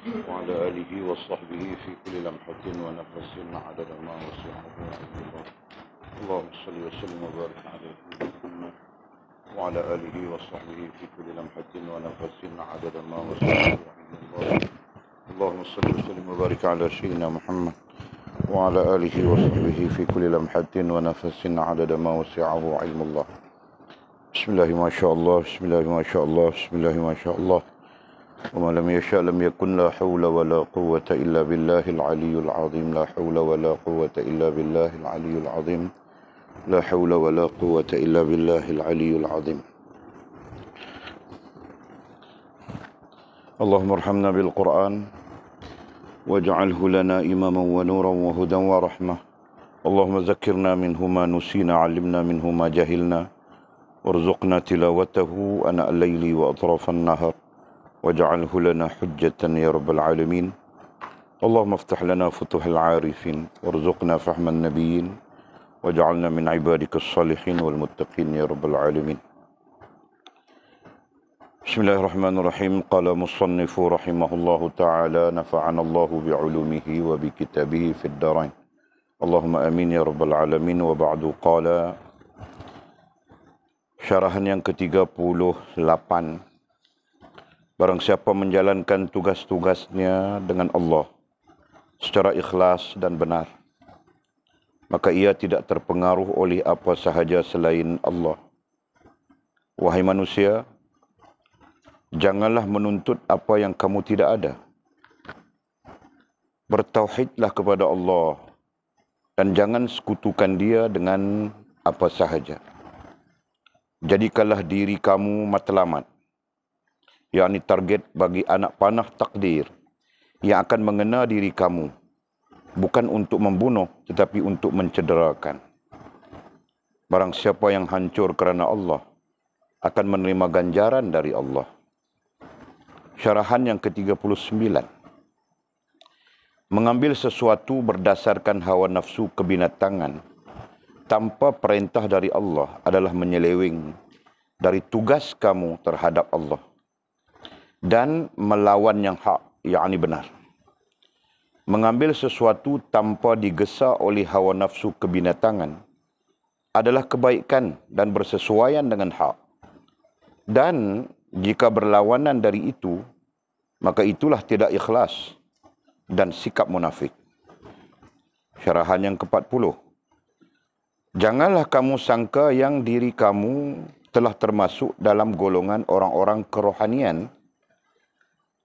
وعلى آله وصحبه في كل لمحة ونفس عدد ما وسعه علم الله. اللهم صل وسلم وبارك على محمد وعلى آله وصحبه في كل لمحة ونفس عدد ما وسعه علم الله. اللهم صل وسلم وبارك على سيدنا محمد وعلى آله وصحبه في كل لمحة ونفس عدد ما وسعه علم الله. بسم الله ما شاء الله، بسم الله ما شاء الله، بسم الله ما شاء الله. وما لم يشاء لم يكن، لا حول ولا قوة إلا بالله العلي العظيم. لا حول ولا قوة إلا بالله العلي العظيم. لا حول ولا قوة إلا بالله العلي العظيم. اللهم ارحمنا بالقرآن واجعله لنا إماما ونورا وهدى ورحمة. اللهم ذكرنا منه ما نسينا، علمنا منه ما جهلنا، وارزقنا تلاوته أناء الليل وأطراف النهار، واجعله لنا حجة يا رب العالمين. اللهم افتح لنا فتوح العارفين، وارزقنا فهم النبيين، واجعلنا من عبادك الصالحين والمتقين يا رب العالمين. بسم الله الرحمن الرحيم. قال مصنف رحمه الله تعالى: نفعنا الله بعلومه وبكتابه في الدارين. اللهم آمين يا رب العالمين. وبعد. قال, syarahan yang ke-38. Barang siapa menjalankan tugas-tugasnya dengan Allah secara ikhlas dan benar, maka ia tidak terpengaruh oleh apa sahaja selain Allah. Wahai manusia, janganlah menuntut apa yang kamu tidak ada. Bertauhidlah kepada Allah dan jangan sekutukan Dia dengan apa sahaja. Jadikanlah diri kamu matlamat, yakni target bagi anak panah takdir yang akan mengena diri kamu, bukan untuk membunuh tetapi untuk mencederakan. Barang siapa yang hancur kerana Allah akan menerima ganjaran dari Allah. Syarahan yang ke-39. Mengambil sesuatu berdasarkan hawa nafsu kebinatangan tanpa perintah dari Allah adalah menyeleweng dari tugas kamu terhadap Allah dan melawan yang hak, yakni benar. Mengambil sesuatu tanpa digesa oleh hawa nafsu kebinatangan adalah kebaikan dan bersesuaian dengan hak. Dan jika berlawanan dari itu, maka itulah tidak ikhlas dan sikap munafik. Syarahan yang ke-40. Janganlah kamu sangka yang diri kamu telah termasuk dalam golongan orang-orang kerohanian,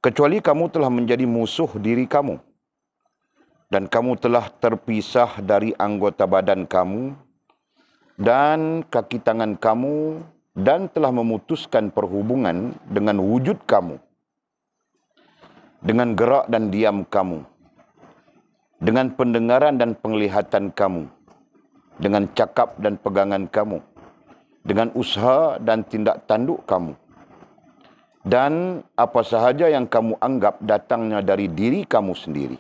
kecuali kamu telah menjadi musuh diri kamu, dan kamu telah terpisah dari anggota badan kamu dan kaki tangan kamu, dan telah memutuskan perhubungan dengan wujud kamu, dengan gerak dan diam kamu, dengan pendengaran dan penglihatan kamu, dengan cakap dan pegangan kamu, dengan usaha dan tindak tanduk kamu, dan apa sahaja yang kamu anggap datangnya dari diri kamu sendiri.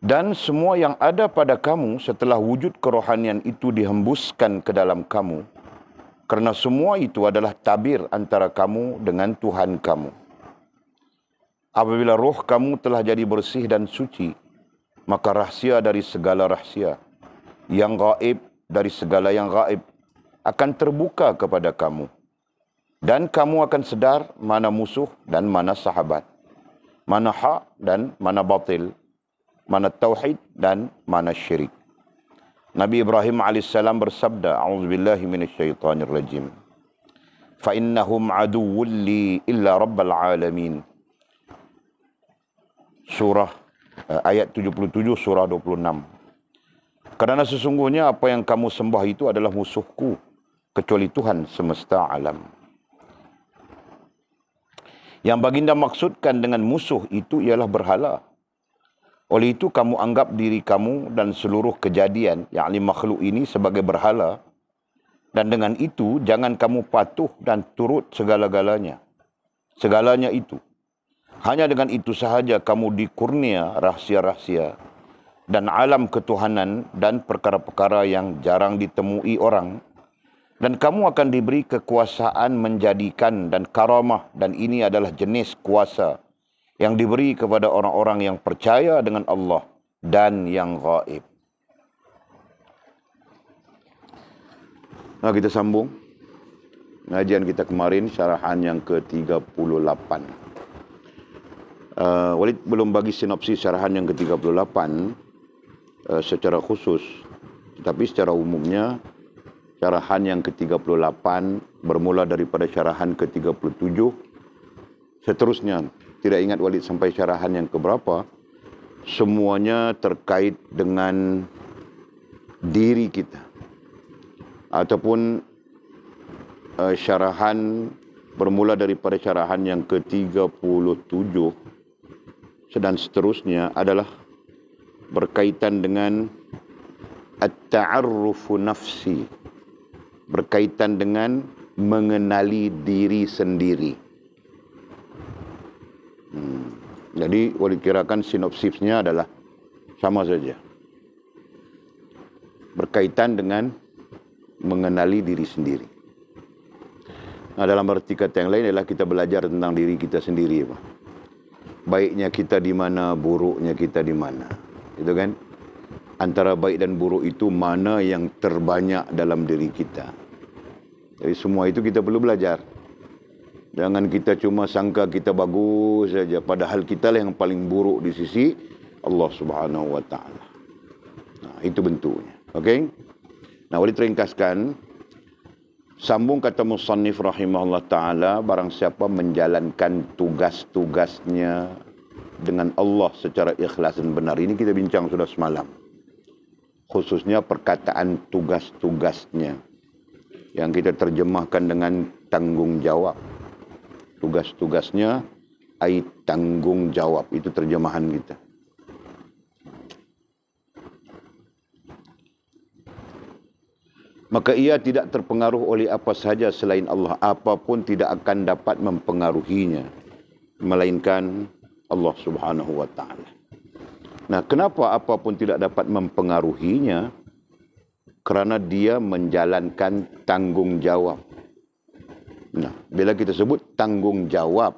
Dan semua yang ada pada kamu setelah wujud kerohanian itu dihembuskan ke dalam kamu, kerana semua itu adalah tabir antara kamu dengan Tuhan kamu. Apabila roh kamu telah jadi bersih dan suci, maka rahsia dari segala rahsia, yang gaib dari segala yang gaib, akan terbuka kepada kamu. Dan kamu akan sedar mana musuh dan mana sahabat, mana hak dan mana batil, mana tauhid dan mana syirik. Nabi Ibrahim AS bersabda, A'udzubillahi minasyaitanirrajim. Fa'innahum aduwwun li illa rabbal alamin. Surah ayat 77, surah 26. Kerana sesungguhnya apa yang kamu sembah itu adalah musuhku, kecuali Tuhan semesta alam. Yang baginda maksudkan dengan musuh itu ialah berhala. Oleh itu kamu anggap diri kamu dan seluruh kejadian, yakni makhluk ini, sebagai berhala. Dan dengan itu jangan kamu patuh dan turut segala-galanya. Segalanya itu. Hanya dengan itu sahaja kamu dikurnia rahsia-rahsia dan alam ketuhanan dan perkara-perkara yang jarang ditemui orang. Dan kamu akan diberi kekuasaan menjadikan dan karamah, dan ini adalah jenis kuasa yang diberi kepada orang-orang yang percaya dengan Allah dan yang gaib. Nah, kita sambung ngajian kita kemarin, syarahan yang ke-38. Walid belum bagi sinopsis syarahan yang ke-38 secara khusus, tetapi secara umumnya syarahan yang ke-38 bermula daripada syarahan ke-37, seterusnya. Tidak ingat Walid sampai syarahan yang keberapa. Semuanya terkait dengan diri kita. Ataupun syarahan bermula daripada syarahan yang ke-37 dan seterusnya adalah berkaitan dengan at-ta'arrufu nafsi. Berkaitan dengan mengenali diri sendiri. Jadi boleh kirakan sinopsisnya adalah sama saja. Berkaitan dengan mengenali diri sendiri. Nah, dalam arti kata yang lain adalah kita belajar tentang diri kita sendiri. Baiknya kita di mana, buruknya kita di mana. Itu kan? Antara baik dan buruk itu mana yang terbanyak dalam diri kita. Jadi semua itu kita perlu belajar. Jangan kita cuma sangka kita bagus saja, padahal kita lah yang paling buruk di sisi Allah Subhanahu wa taala. Nah, itu bentuknya. Okey? Nah, boleh teringkaskan, sambung kata musannif rahimahullah taala, barang siapa menjalankan tugas-tugasnya dengan Allah secara ikhlas dan benar. Ini kita bincang sudah semalam. Khususnya perkataan tugas-tugasnya yang kita terjemahkan dengan tanggungjawab. Tugas-tugasnya ai tanggung jawab, itu terjemahan kita. Maka ia tidak terpengaruh oleh apa saja selain Allah, apapun tidak akan dapat mempengaruhinya melainkan Allah Subhanahu wa taala. Nah, kenapa apapun tidak dapat mempengaruhinya? Kerana dia menjalankan tanggungjawab. Nah, bila kita sebut tanggungjawab,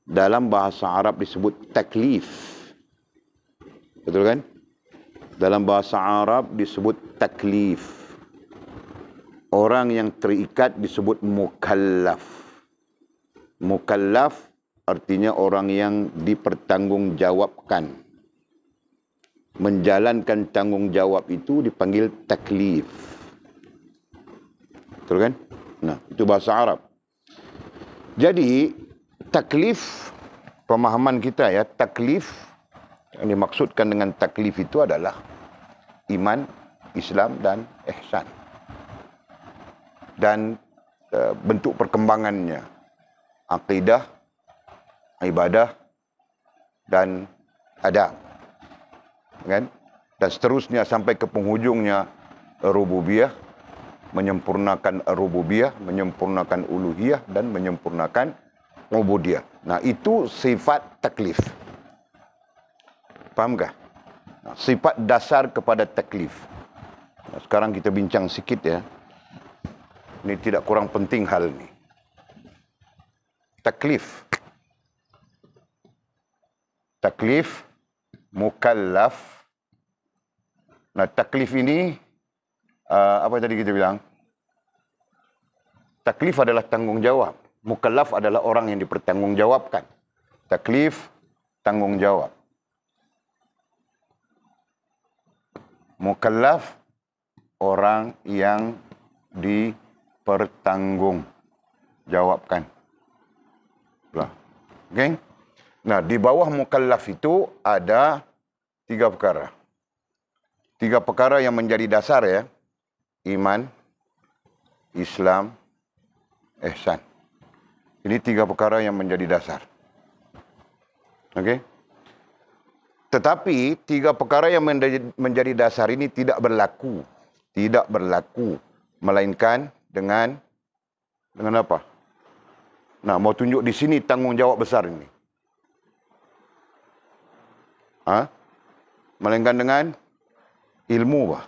dalam bahasa Arab disebut taklif. Betul kan? Dalam bahasa Arab disebut taklif. Orang yang terikat disebut mukallaf. Mukallaf artinya orang yang dipertanggungjawabkan. Menjalankan tanggungjawab itu dipanggil taklif. Betul kan? Nah, itu bahasa Arab. Jadi, taklif, pemahaman kita ya, taklif, yang dimaksudkan dengan taklif itu adalah iman, Islam dan ihsan. Dan bentuk perkembangannya, akidah, ibadah dan adab. Kan? Dan seterusnya sampai ke penghujungnya rububiyah, menyempurnakan rububiyah, menyempurnakan uluhiyah dan menyempurnakan ubudiyah. Nah, itu sifat taklif. Fahamkah? Nah, sifat dasar kepada taklif. Nah, sekarang kita bincang sikit ya. Ini tidak kurang penting hal ini. Taklif. Taklif, mukallaf. Nah, taklif ini apa tadi kita bilang? Taklif adalah tanggungjawab. Mukallaf adalah orang yang dipertanggungjawabkan. Taklif, tanggungjawab. Mukallaf, orang yang dipertanggungjawabkan. Okay? Nah, di bawah mukallaf itu ada 3 perkara. 3 perkara yang menjadi dasar ya. Iman, Islam, ihsan. Ini 3 perkara yang menjadi dasar. Okey? Tetapi 3 perkara yang menjadi dasar ini tidak berlaku. Tidak berlaku. Melainkan dengan apa? Nah, mau tunjuk di sini tanggungjawab besar ini. Melainkan dengan ilmu bah.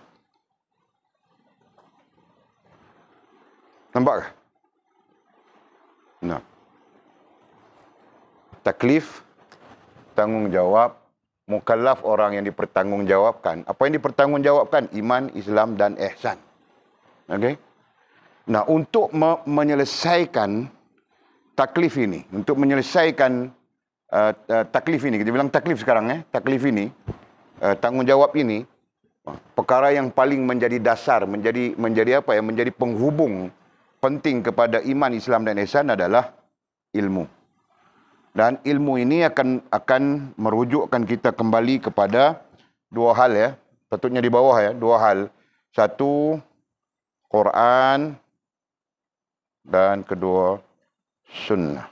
Nampak? Nah. Taklif tanggungjawab, mukallaf orang yang dipertanggungjawabkan. Apa yang dipertanggungjawabkan? Iman, Islam dan ihsan. Okey. Nah, untuk menyelesaikan taklif ini, untuk menyelesaikan taklif ini, kita bilang taklif sekarang taklif ini, tanggungjawab ini, perkara yang paling menjadi dasar, menjadi apa ya, menjadi penghubung penting kepada iman, Islam dan ihsan adalah ilmu. Dan ilmu ini akan merujukkan kita kembali kepada dua hal ya. Patutnya di bawah ya, dua hal. Satu, Quran, dan kedua, sunnah.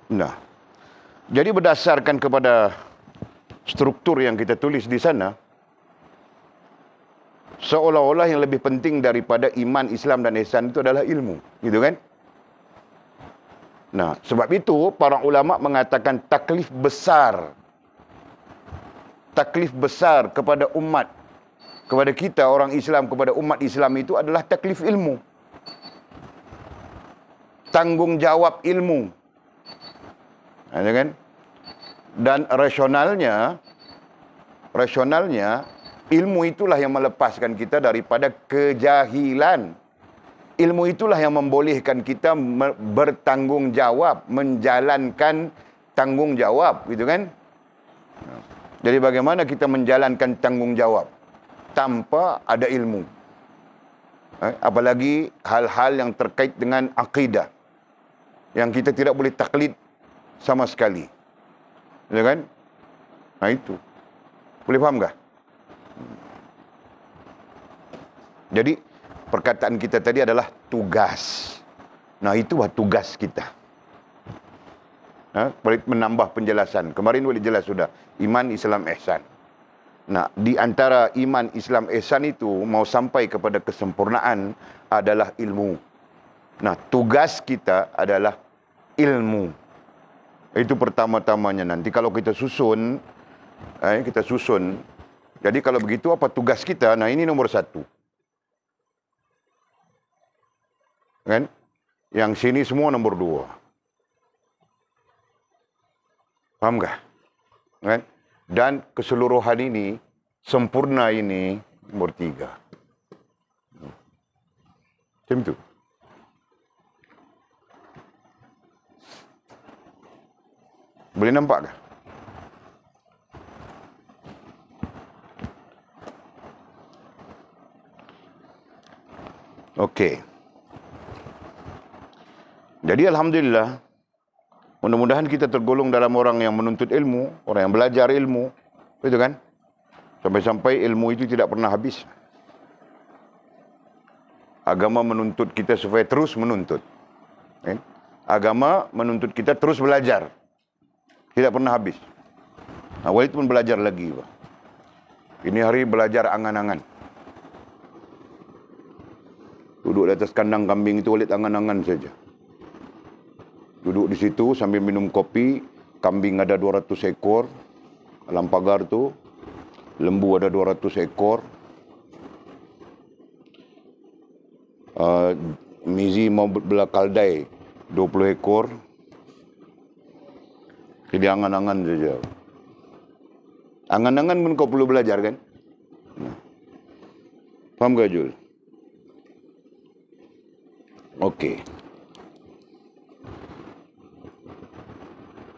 Nah, jadi berdasarkan kepada struktur yang kita tulis di sana, seolah-olah yang lebih penting daripada iman, Islam dan ihsan itu adalah ilmu, gitu kan? Nah, sebab itu para ulama mengatakan taklif besar kepada umat, kepada kita orang Islam, kepada umat Islam itu adalah taklif ilmu. Tanggungjawab ilmu. Ada kan? Dan rasionalnya ilmu itulah yang melepaskan kita daripada kejahilan. Ilmu itulah yang membolehkan kita bertanggungjawab, menjalankan tanggungjawab, gitu kan? Jadi bagaimana kita menjalankan tanggungjawab tanpa ada ilmu? Apalagi hal-hal yang terkait dengan akidah, yang kita tidak boleh taklid sama sekali. Ya kan? Nah itu. Boleh faham tak? Jadi, perkataan kita tadi adalah tugas. Nah, itulah tugas kita. Boleh menambah penjelasan. Kemarin boleh jelas sudah. Iman, Islam, ihsan. Nah, di antara iman, Islam, ihsan itu mau sampai kepada kesempurnaan adalah ilmu. Nah, tugas kita adalah ilmu. Itu pertama-tamanya. Nanti kalau kita susun, jadi kalau begitu apa tugas kita? Nah, ini nomor satu. Kan? Yang sini semua nomor dua. Paham kah? Kan? Dan keseluruhan ini, sempurna ini, nomor tiga. Macam itu. Boleh nampak kah? Okey. Jadi alhamdulillah, mudah-mudahan kita tergolong dalam orang yang menuntut ilmu, orang yang belajar ilmu, betul kan? Sampai-sampai ilmu itu tidak pernah habis. Agama menuntut kita supaya terus menuntut. Agama menuntut kita terus belajar. Tidak pernah habis. Nah, walid pun belajar lagi. Ini hari belajar angan-angan. Duduk di atas kandang kambing itu walid angan-angan saja. Duduk di situ sambil minum kopi. Kambing ada 200 ekor. Dalam pagar tu. Lembu ada 200 ekor. Mizi mau belah kaldai 20 ekor. Jadi angan-angan saja. Angan-angan pun kau perlu belajar kan? Faham ke Jul? Okey.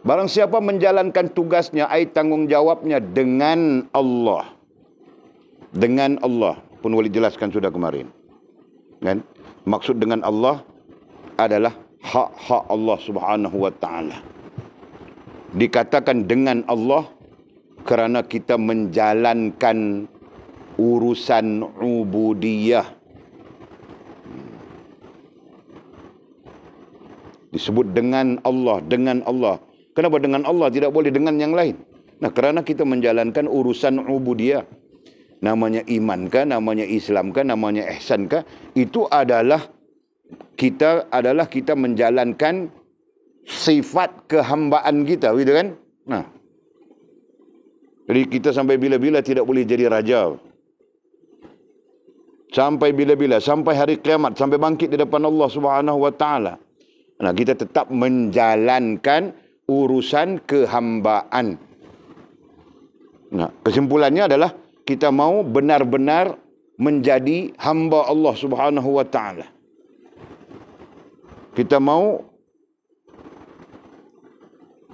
Barang siapa menjalankan tugasnya, tanggungjawabnya dengan Allah. Dengan Allah. Pun boleh jelaskan sudah kemarin. Kan? Maksud dengan Allah adalah hak-hak Allah Subhanahu wa taala. Dikatakan dengan Allah kerana kita menjalankan urusan ubudiyah. Disebut dengan Allah, dengan Allah. Kenapa dengan Allah? Tidak boleh dengan yang lain. Nah, kerana kita menjalankan urusan ubudiyah. Namanya iman kah, namanya Islam kah, namanya ihsan kah, itu adalah kita menjalankan sifat kehambaan kita, gitu kan? Nah, jadi kita sampai bila-bila tidak boleh jadi raja. Sampai bila-bila? Sampai hari kiamat, sampai bangkit di depan Allah Subhanahu wa taala. Nah, kita tetap menjalankan urusan kehambaan. Nah, kesimpulannya adalah kita mau benar-benar menjadi hamba Allah Subhanahu wa taala. Kita mau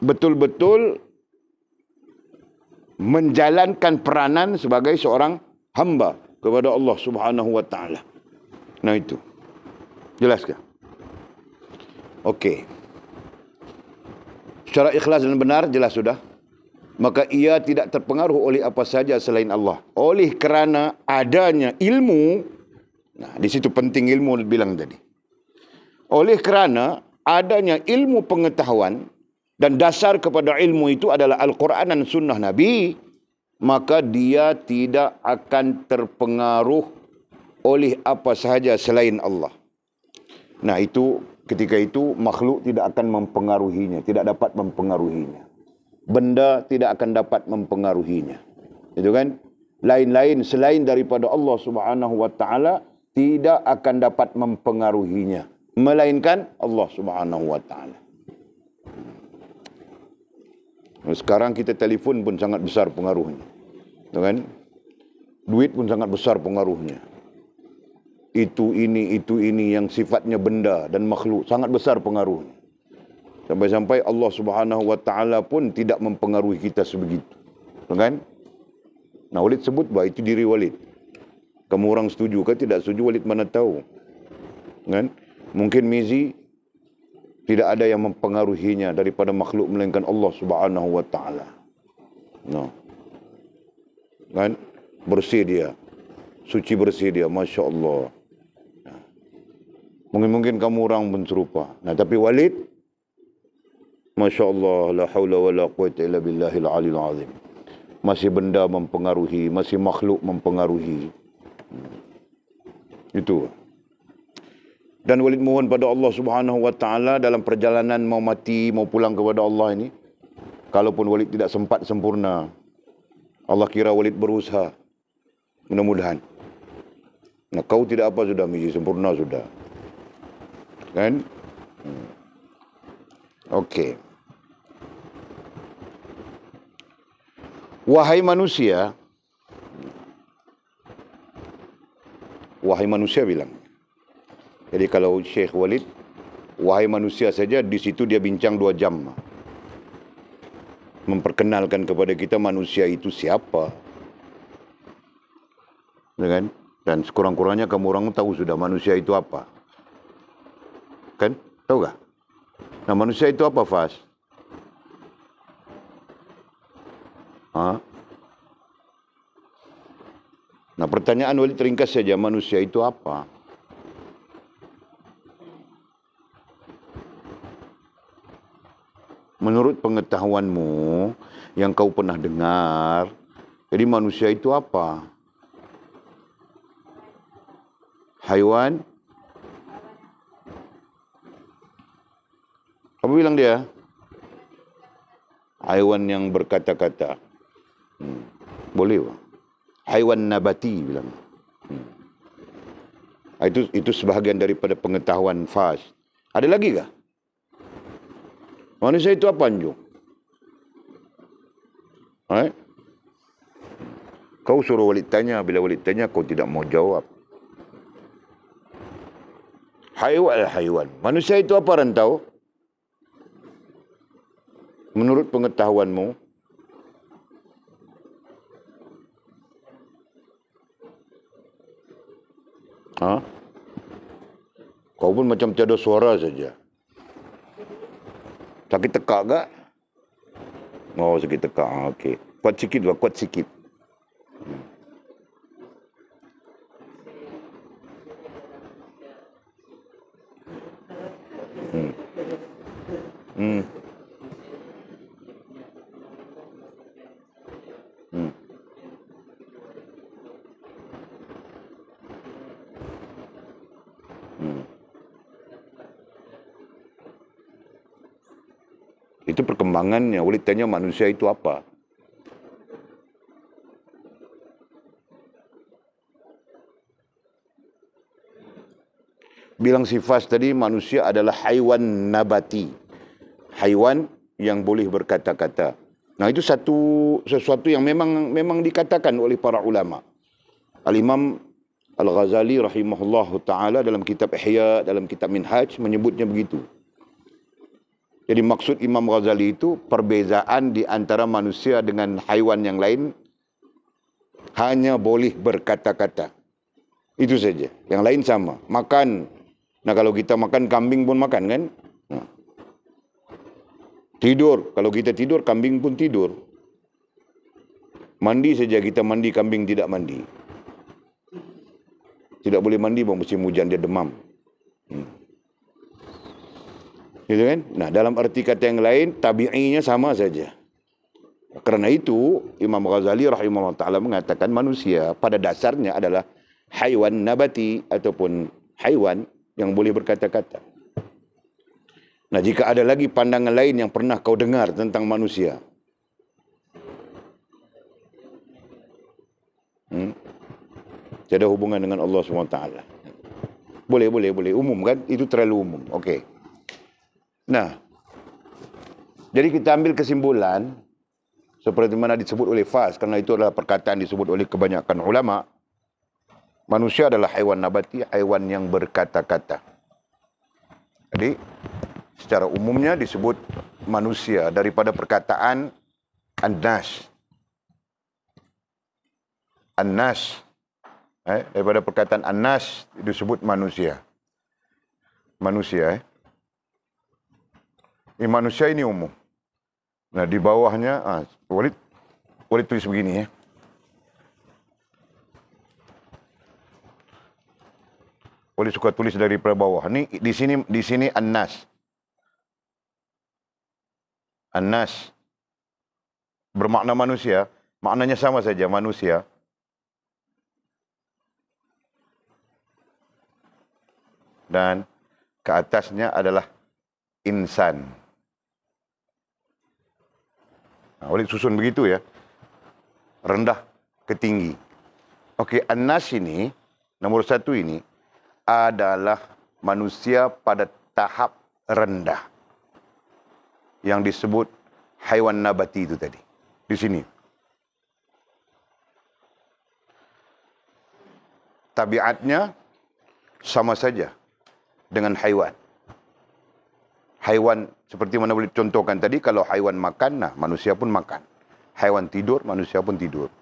betul-betul menjalankan peranan sebagai seorang hamba kepada Allah Subhanahu wa taala. Nah, itu. Jelas ke? Okey. Secara ikhlas dan benar jelas sudah. Maka ia tidak terpengaruh oleh apa saja selain Allah. Oleh kerana adanya ilmu, nah di situ penting ilmu bilang tadi. Oleh kerana adanya ilmu pengetahuan dan dasar kepada ilmu itu adalah Al-Quran dan Sunnah Nabi, maka dia tidak akan terpengaruh oleh apa sahaja selain Allah. Nah, itu ketika itu makhluk tidak akan mempengaruhinya, tidak dapat mempengaruhinya. Benda tidak akan dapat mempengaruhinya. Itu kan? Lain-lain selain daripada Allah Subhanahu wa taala tidak akan dapat mempengaruhinya, melainkan Allah Subhanahu wa taala. Sekarang kita telefon pun sangat besar pengaruhnya. Itu kan? Duit pun sangat besar pengaruhnya. Itu ini yang sifatnya benda dan makhluk sangat besar pengaruhnya. Sampai-sampai Allah Subhanahu wa taala pun tidak mempengaruhi kita sebegitu. Kan? Nah, Walid sebut bahawa itu diri Walid. Kamu orang setuju ke tidak setuju, Walid mana tahu. Kan? Mungkin Mizi tidak ada yang mempengaruhinya daripada makhluk melainkan Allah Subhanahu wa taala. No. Kan? Bersih dia. Suci bersih dia, masya-Allah. Mungkin kamu orang pun serupa. Nah, tapi Walid, masya-Allah, la haula wala quwwata illa billahil aliyil azim. Masih benda mempengaruhi, masih makhluk mempengaruhi. Itu. Dan Walid mohon pada Allah Subhanahu wa taala dalam perjalanan mau mati, mau pulang kepada Allah ini, kalaupun Walid tidak sempat sempurna, Allah kira Walid berusaha. Mudah-mudahan. Nah, kau tidak apa sudah, Miji, sempurna sudah. Kan? Okey. Wahai manusia bilang. Jadi kalau Syekh Walid, wahai manusia saja, di situ dia bincang 2 jam. Memperkenalkan kepada kita manusia itu siapa. Kan? Dan sekurang-kurangnya kamu orang tahu sudah manusia itu apa. Kan? Tahu tak? Nah, manusia itu apa, Fas? Ha? Nah, pertanyaan Walid ringkas saja, manusia itu apa? Menurut pengetahuanmu yang kau pernah dengar, jadi manusia itu apa? Haiwan? Apa bilang dia? Haiwan yang berkata-kata. Boleh tak? Haiwan nabati bilang. Itu sebahagian daripada pengetahuan Fas. Ada lagi kah? Manusia itu apa, Anju? Kau suruh Walid tanya, bila Walid tanya kau tidak mau jawab. Haiwan. Manusia itu apa, Rantau? Menurut pengetahuanmu? Ha? Kau pun macam tiada suara saja. Sakit tekak tak? Oh, sakit tekak. Okey. Kuat sikit lah, kuat sikit. Itu perkembangannya. Walid tanya manusia itu apa? bilang sifat tadi, manusia adalah haiwan nabati. Haiwan yang boleh berkata-kata. Nah, itu sesuatu yang memang dikatakan oleh para ulama. Al-Imam Al-Ghazali rahimahullahu ta'ala dalam kitab Ihya, dalam kitab Minhaj menyebutnya begitu. Jadi maksud Imam Ghazali itu perbezaan di antara manusia dengan haiwan yang lain hanya boleh berkata-kata. Itu saja. Yang lain sama. Makan. Nah, kalau kita makan, kambing pun makan kan? Nah. Tidur. Kalau kita tidur, kambing pun tidur. Mandi saja kita mandi, kambing tidak mandi. Tidak boleh mandi, musim hujan dia demam. Gitu kan? Nah, dalam arti kata yang lain, tabi'inya sama saja. Karena itu, Imam Ghazali rahimahullah ta'ala mengatakan manusia pada dasarnya adalah haiwan nabati ataupun haiwan yang boleh berkata-kata. Nah, jika ada lagi pandangan lain yang pernah kau dengar tentang manusia, tiada hubungan dengan Allah SWT. Boleh. Umum kan? Itu terlalu umum. Okey. Nah, jadi kita ambil kesimpulan seperti mana disebut oleh Fas, karena itu adalah perkataan disebut oleh kebanyakan ulama. Manusia adalah haiwan nabati, haiwan yang berkata-kata. Jadi, secara umumnya disebut manusia daripada perkataan An-Nas. An-Nas. Daripada perkataan An-Nas disebut manusia. Manusia. Manusia ini umum. Nah, di bawahnya, Walid tulis begini ya. Walid suka tulis dari bawah. Ini di sini An-Nas. An-Nas bermakna manusia, maknanya sama saja, manusia. Dan ke atasnya adalah insan. Nah, oleh susun begitu ya. Rendah ke tinggi. Okey, An-Nas ini, nomor 1 ini, adalah manusia pada tahap rendah. Yang disebut haiwan nabati itu tadi. Di sini. Tabiatnya sama saja dengan haiwan. Haiwan seperti mana boleh contohkan tadi, kalau haiwan makan, nah manusia pun makan. Haiwan tidur, manusia pun tidur.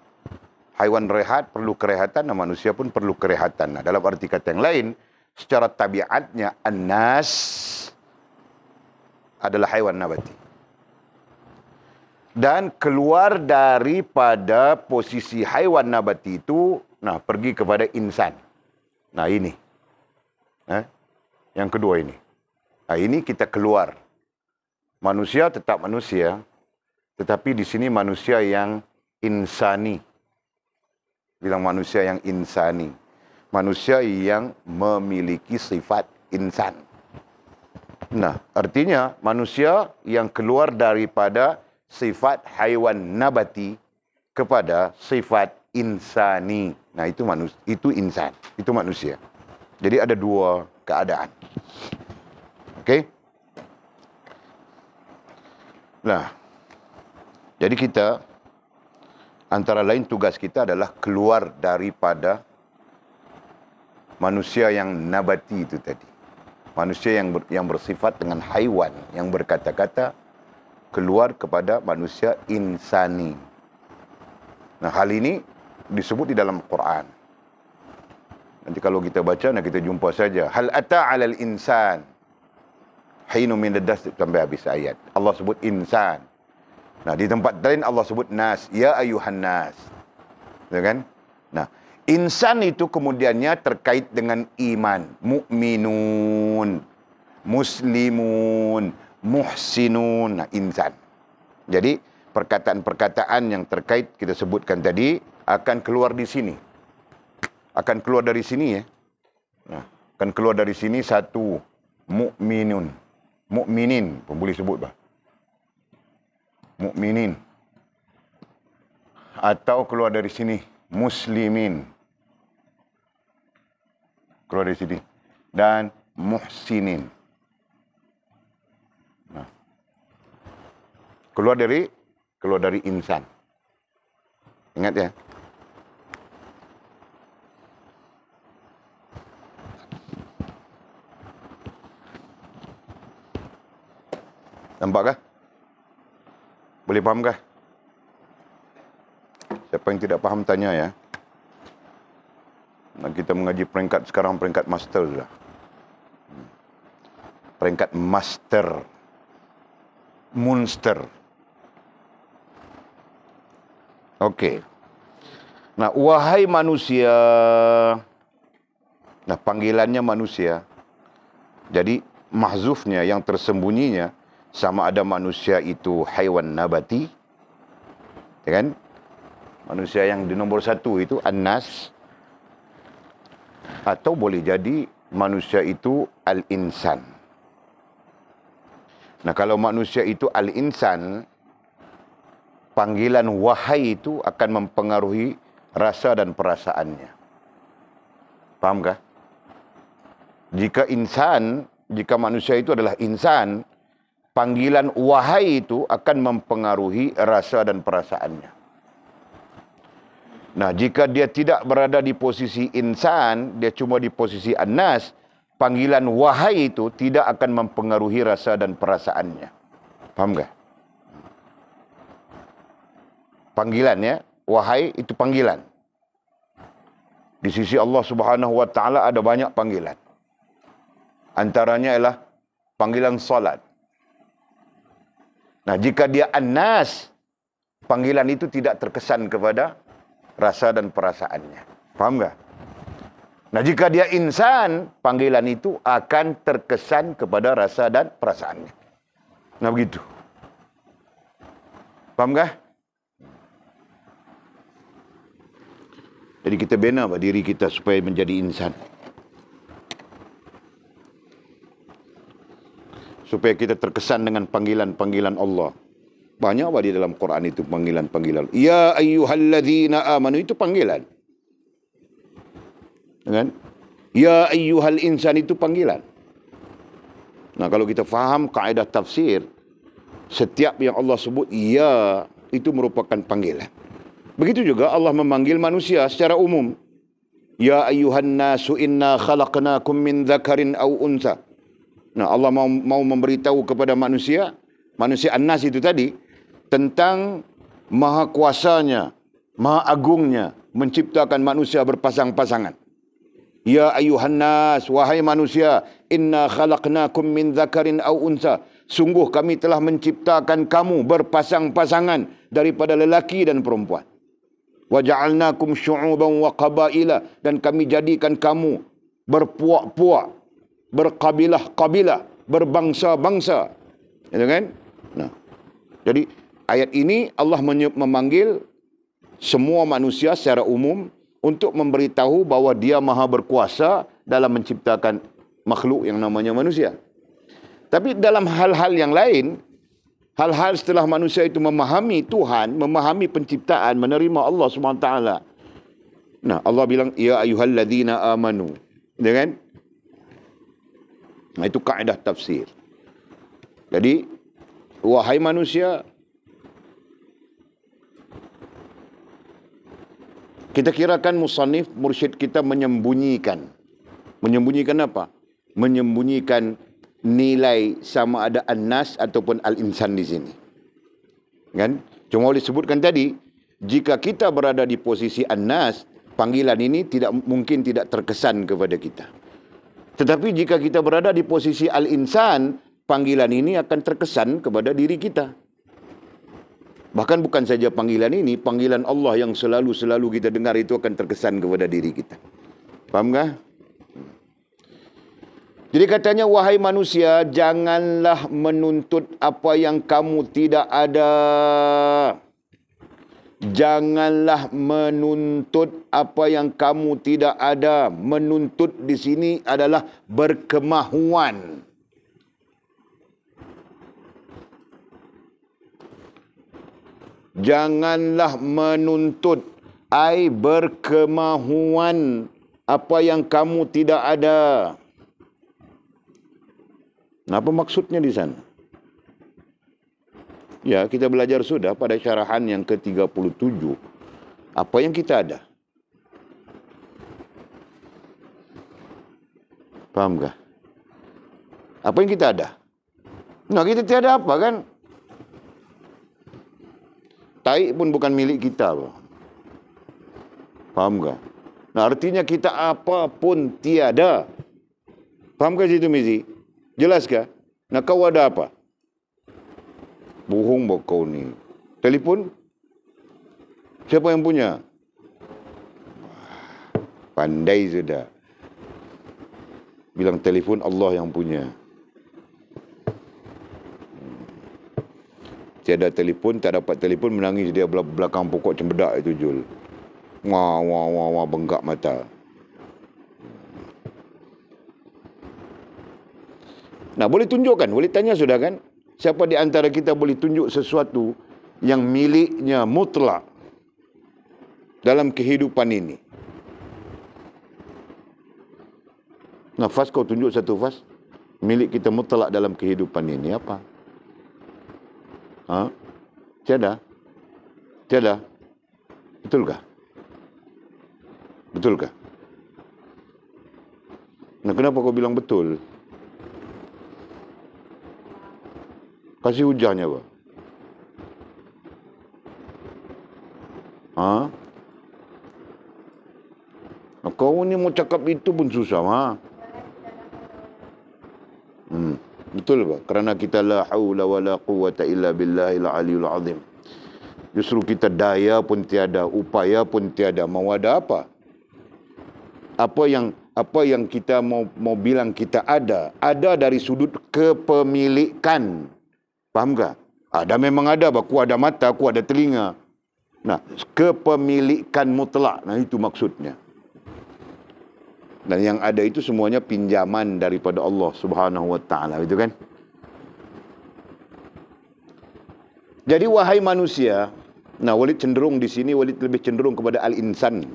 Haiwan rehat, perlu kerehatan, nah manusia pun perlu kerehatan. Nah, dalam arti kata yang lain, secara tabiatnya An-Nas adalah haiwan nabati. Dan keluar daripada posisi haiwan nabati itu, nah pergi kepada insan. Nah ini. Yang kedua ini. Nah, ini kita keluar. Manusia tetap manusia, tetapi di sini manusia yang insani. Bilang manusia yang insani. Manusia yang memiliki sifat insan. Nah, artinya manusia yang keluar daripada sifat haiwan nabati kepada sifat insani. Nah, itu insan, itu manusia. Jadi ada dua keadaan. Okey? Nah, jadi kita antara lain tugas kita adalah keluar daripada manusia yang nabati itu tadi. Manusia yang bersifat dengan haiwan, yang berkata-kata, keluar kepada manusia insani. Nah, hal ini disebut di dalam Quran. Nanti kalau kita baca, nah kita jumpa saja. Hal ata 'alal insan hinu min ad-das sampai habis ayat. Allah sebut insan. Nah, di tempat lain Allah sebut nas, ya ayuhan nas. Ya kan? Nah, insan itu kemudiannya terkait dengan iman, mukminun, muslimun, muhsinun, nah insan. Jadi perkataan-perkataan yang terkait kita sebutkan tadi akan keluar di sini. Akan keluar dari sini ya. Nah, akan keluar dari sini satu mukminun. Mukminin pun boleh sebut bah. Mukminin. Atau keluar dari sini muslimin. Keluar dari sini. Dan muhsinin. Nah, keluar dari insan. Ingat ya. Nampak kah? Boleh faham kah? Siapa yang tidak faham tanya ya. Nah, kita mengaji peringkat sekarang peringkat master sudah. Peringkat master. Munster. Okey. Nah, wahai manusia. Nah, panggilannya manusia. Jadi, mahzufnya yang tersembunyinya sama ada manusia itu haiwan nabati. Ya kan? Manusia yang di nombor 1 itu an-nas. Atau boleh jadi manusia itu al-insan. Nah, kalau manusia itu al-insan, panggilan wahai itu akan mempengaruhi rasa dan perasaannya. Fahamkah? Jika manusia itu adalah insan, panggilan wahai itu akan mempengaruhi rasa dan perasaannya. Nah, jika dia tidak berada di posisi insan, dia cuma di posisi an-nas, panggilan wahai itu tidak akan mempengaruhi rasa dan perasaannya. Faham tak? Panggilan ya, wahai itu panggilan. Di sisi Allah Subhanahu wa taala ada banyak panggilan. Antaranya ialah panggilan salat. Nah, jika dia an-nas, panggilan itu tidak terkesan kepada rasa dan perasaannya. Faham tak? Nah, jika dia insan, panggilan itu akan terkesan kepada rasa dan perasaannya. Nah, begitu. Faham tak? Jadi kita bina diri kita supaya menjadi insan. Supaya kita terkesan dengan panggilan-panggilan Allah. Banyak di dalam Quran itu panggilan-panggilan. Ya ayyuhalladzina amanu itu panggilan. Kan? Ya ayyuhal insan itu panggilan. Nah, kalau kita faham kaedah tafsir, setiap yang Allah sebut ya itu merupakan panggilan. Begitu juga Allah memanggil manusia secara umum. Ya ayyuhan nasu inna khalaqnakum min dzakarin aw unsa. Nah, Allah mau memberitahu kepada manusia an-nas itu tadi, tentang maha kuasanya, maha agungnya, menciptakan manusia berpasang-pasangan. Ya ayuhan nas, wahai manusia, inna khalaqnakum min dzakarin aw unsa. Sungguh kami telah menciptakan kamu berpasang-pasangan daripada lelaki dan perempuan. Wa ja'alnakum syu'uban wa qabaila, dan kami jadikan kamu berpuak-puak, berkabilah-kabilah, berbangsa-bangsa. Itu kan? Nah, jadi ayat ini Allah memanggil semua manusia secara umum untuk memberitahu bahawa dia maha berkuasa dalam menciptakan makhluk yang namanya manusia. Tapi dalam hal-hal yang lain, hal-hal setelah manusia itu memahami Tuhan, memahami penciptaan, menerima Allah SWT. Nah, Allah bilang, ya ayyuhalladzina amanu. Ya kan? Nah, itu kaedah tafsir. Jadi, wahai manusia, kita kirakan musannif mursyid kita menyembunyikan. Menyembunyikan apa? Menyembunyikan nilai sama ada an-nas ataupun al-insan di sini. Kan? Cuma disebutkan tadi, jika kita berada di posisi an-nas, panggilan ini mungkin tidak terkesan kepada kita. Tetapi jika kita berada di posisi al-insan, panggilan ini akan terkesan kepada diri kita. Bahkan bukan saja panggilan ini, panggilan Allah yang selalu kita dengar itu akan terkesan kepada diri kita. Faham tak? Jadi katanya, wahai manusia, janganlah menuntut apa yang kamu tidak ada. Janganlah menuntut apa yang kamu tidak ada. Menuntut di sini adalah berkemahuan. Janganlah menuntut, ai berkemahuan apa yang kamu tidak ada. Nah, apa maksudnya di sana? Ya, kita belajar sudah pada syarahan yang ke-37. Apa yang kita ada? Paham kah? Apa yang kita ada? Nah, kita tiada apa kan? Tai pun bukan milik kita. Paham kah? Nah, artinya kita apa pun tiada. Paham kah situ, Mizi? Jelas kah? Nah, kau ada apa? Bohong bok kau ni. Telefon? Siapa yang punya? Pandai sudah. Bilang telefon Allah yang punya. Tiada telefon, tak dapat telefon, menangis dia belakang pokok cempedak itu, Jul. Wah, wah, wah, wah, bengkak mata. Nah, boleh tunjukkan, boleh tanya sudah kan? Siapa di antara kita boleh tunjuk sesuatu yang miliknya mutlak dalam kehidupan ini? Nah, Fas, kau tunjuk satu, Fas. Milik kita mutlak dalam kehidupan ini apa? Ha? Tiada? Tiada? Betulkah? Betulkah? Nah, kenapa kau bilang betul? Kasih hujahnya, apa? Ha? Nah, kau ni mau cakap itu pun susah, ha? Betul, Pak? Kerana kita la haula wa la quwata illa billahil aliyul azim. Justru kita daya pun tiada, upaya pun tiada. Mau ada apa? Apa yang kita mau bilang kita ada dari sudut kepemilikan. Faham tak? Ada, memang ada. Aku ada mata, aku ada telinga. Nah, kepemilikan mutlak. Nah, itu maksudnya. Dan yang ada itu semuanya pinjaman daripada Allah Subhanahu wa taala, itu kan? Jadi wahai manusia, nah Walid cenderung di sini, Walid lebih cenderung kepada al-insan.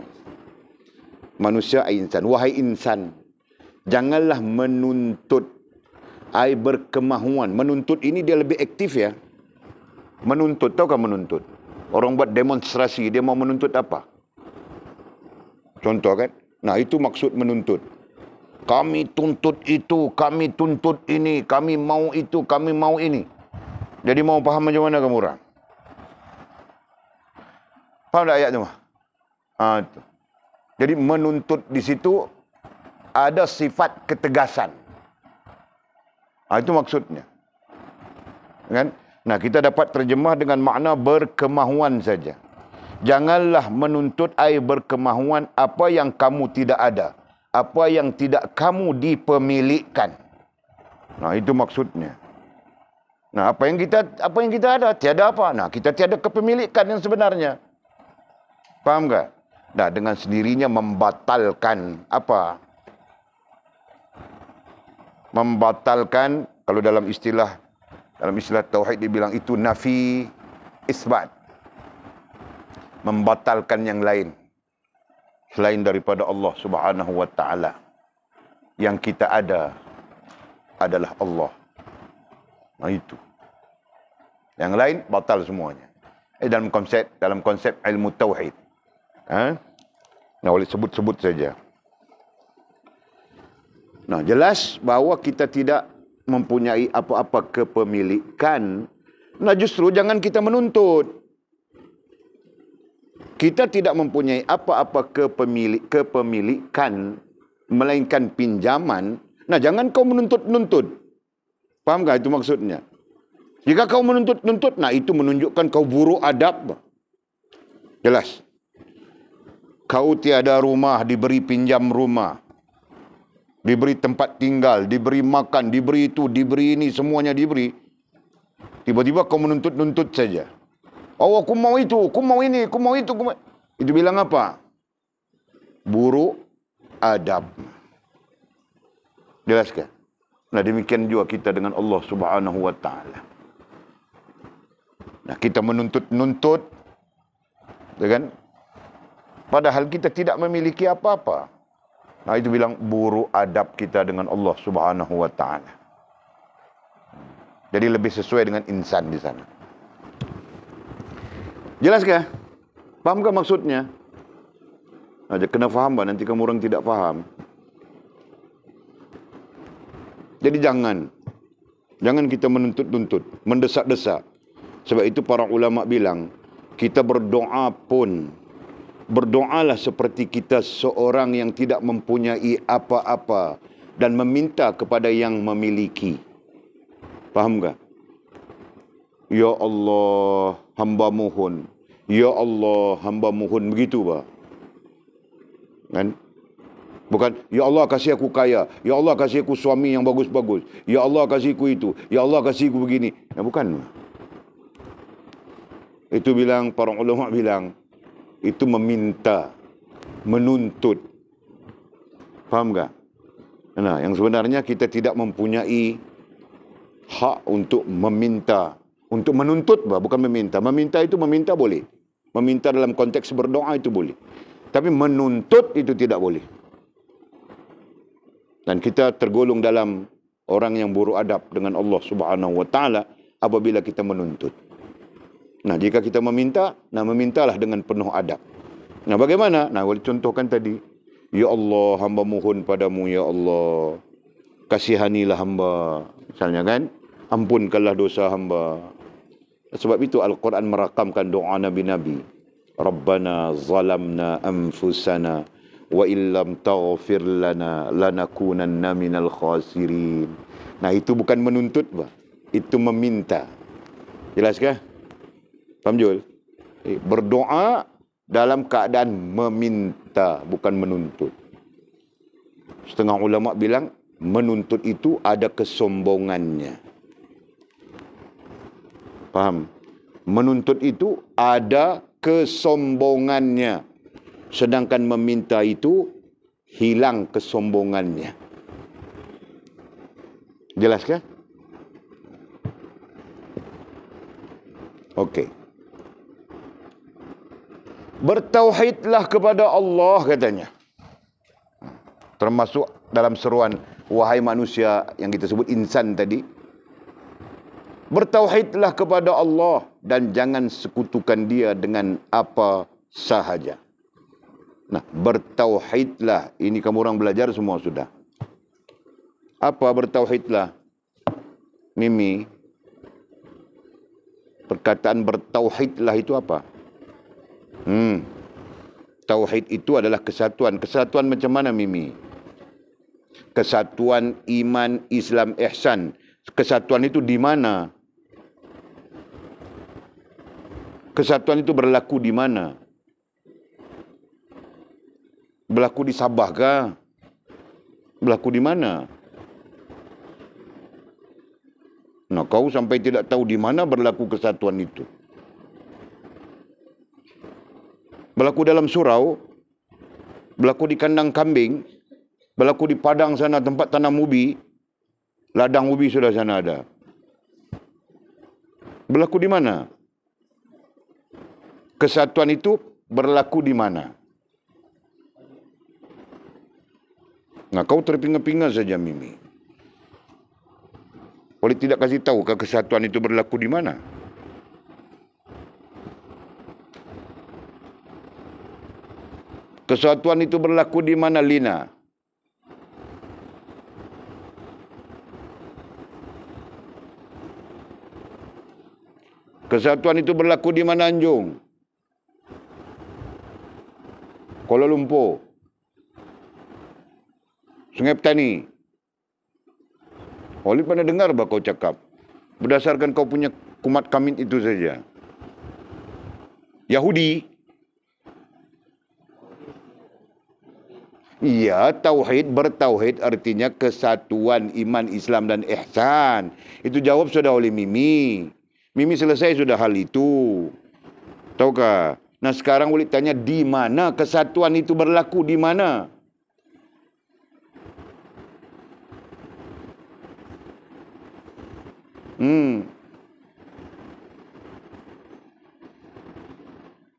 Manusia insan. Wahai insan, janganlah menuntut berkemahuan. Menuntut ini dia lebih aktif ya. Menuntut, tahu kan menuntut? Orang buat demonstrasi, dia mau menuntut apa? Contoh kan? Nah, itu maksud menuntut. Kami tuntut itu, kami tuntut ini, kami mau itu, kami mau ini. Jadi mau paham macam mana kamu orang? Faham tak ayat tu? Itu. Jadi menuntut di situ ada sifat ketegasan. Itu maksudnya. Kan? Nah, kita dapat terjemah dengan makna berkemahuan saja. Janganlah menuntut berkemahuan apa yang kamu tidak ada, apa yang tidak kamu dipemilikkan. Nah, itu maksudnya. Nah, apa yang kita ada, tiada apa. Nah, kita tiada kepemilikan yang sebenarnya. Paham tak? Nah, dengan sendirinya membatalkan apa? Membatalkan, kalau dalam istilah tauhid dibilang itu nafi isbat. Membatalkan yang lain selain daripada Allah Subhanahu wa taala. Yang kita ada adalah Allah. Nah, itu. Yang lain batal semuanya. Dalam konsep ilmu tauhid. Nah, boleh sebut-sebut saja. Nah, jelas bahawa kita tidak mempunyai apa-apa kepemilikan. Nah, justru jangan kita menuntut. Kita tidak mempunyai apa-apa kepemilikan, melainkan pinjaman. Nah, jangan kau menuntut-nuntut. Faham tak itu maksudnya? Jika kau menuntut-nuntut, nah itu menunjukkan kau buruk adab. Jelas. Kau tiada rumah, diberi pinjam rumah. Diberi tempat tinggal, diberi makan, diberi itu, diberi ini, semuanya diberi. Tiba-tiba kau menuntut-nuntut saja. Oh, aku mau itu, aku mau ini, aku mau itu. Itu bilang apa? Buruk adab. Jelas kan? Nah, demikian juga kita dengan Allah Subhanahu wa taala. Nah, kita menuntut-nuntut, kan? Padahal kita tidak memiliki apa-apa. Nah, itu bilang buruk adab kita dengan Allah Subhanahu wa taala. Jadi lebih sesuai dengan insan di sana. Jelas kah? Fahamkah maksudnya? Aja kena faham, bah. Nanti kamu orang tidak faham. Jadi jangan kita menuntut-nuntut, mendesak-desak. Sebab itu para ulama bilang, kita berdoa pun, berdoalah seperti kita seorang yang tidak mempunyai apa-apa dan meminta kepada yang memiliki. Faham tak? Ya Allah, hamba mohon. Ya Allah, hamba mohon. Begitu, bah. Kan? Bukan, ya Allah kasih aku kaya. Ya Allah kasih aku suami yang bagus-bagus. Ya Allah kasih aku itu. Ya Allah kasih aku begini. Ya, bukan. Itu bilang, para ulama bilang, itu meminta, menuntut. Faham tak? Nah, yang sebenarnya kita tidak mempunyai hak untuk meminta. Untuk menuntut, bah, bukan meminta. Meminta itu meminta boleh. Meminta dalam konteks berdoa itu boleh. Tapi menuntut itu tidak boleh. Dan kita tergolong dalam orang yang buruk adab dengan Allah Subhanahu wa taala apabila kita menuntut. Nah, jika kita meminta, memintalah dengan penuh adab. Nah, bagaimana? Nah, boleh contohkan tadi. Ya Allah, hamba mohon padamu, ya Allah. Kasihanilah hamba. Misalnya kan, ampunkanlah dosa hamba. Sebab itu Al-Quran merakamkan doa Nabi-Nabi. Rabbana zalamna anfusana wa illam taghfir lana lanakunanna minal khasirin. Nah, itu bukan menuntut, bah. Itu meminta. Jelaskah? Faham, Jul? Berdoa dalam keadaan meminta, bukan menuntut. Setengah ulama bilang menuntut itu ada kesombongannya. Faham? Menuntut itu ada kesombongannya. Sedangkan meminta itu hilang kesombongannya. Jelas kah? Okey. Bertauhidlah kepada Allah, katanya. Termasuk dalam seruan, wahai manusia yang kita sebut insan tadi. Bertauhidlah kepada Allah dan jangan sekutukan dia dengan apa sahaja. Nah, bertauhidlah. Ini kamu orang belajar semua sudah. Apa bertauhidlah? Mimi, perkataan bertauhidlah itu apa? Tauhid itu adalah kesatuan. Kesatuan macam mana, Mimi? Kesatuan iman, Islam, ihsan. Kesatuan itu di mana? Kesatuan itu berlaku di mana? Berlaku di Sabah kah? Berlaku di mana? Nah, kau sampai tidak tahu di mana berlaku kesatuan itu. Berlaku dalam surau, berlaku di kandang kambing, berlaku di padang sana tempat tanam ubi, ladang ubi sudah sana ada. Berlaku di mana? Kesatuan itu berlaku di mana? Nah, kau terpinga-pinga saja, Mimi. Boleh tidak kasih tahu kesatuan itu berlaku di mana? Kesatuan itu berlaku di mana, Lina? Kesatuan itu berlaku di mana, Anjung? Kuala Lumpur. Sungai Petani. Oleh pernah dengar bah kau cakap. Berdasarkan kau punya kumat kamit itu saja. Yahudi. Iya, tauhid, bertauhid artinya kesatuan iman, Islam dan ihsan. Itu jawab sudah oleh Mimi. Mimi selesai sudah hal itu. Tahukah? Nah, sekarang boleh tanya di mana kesatuan itu berlaku, di mana?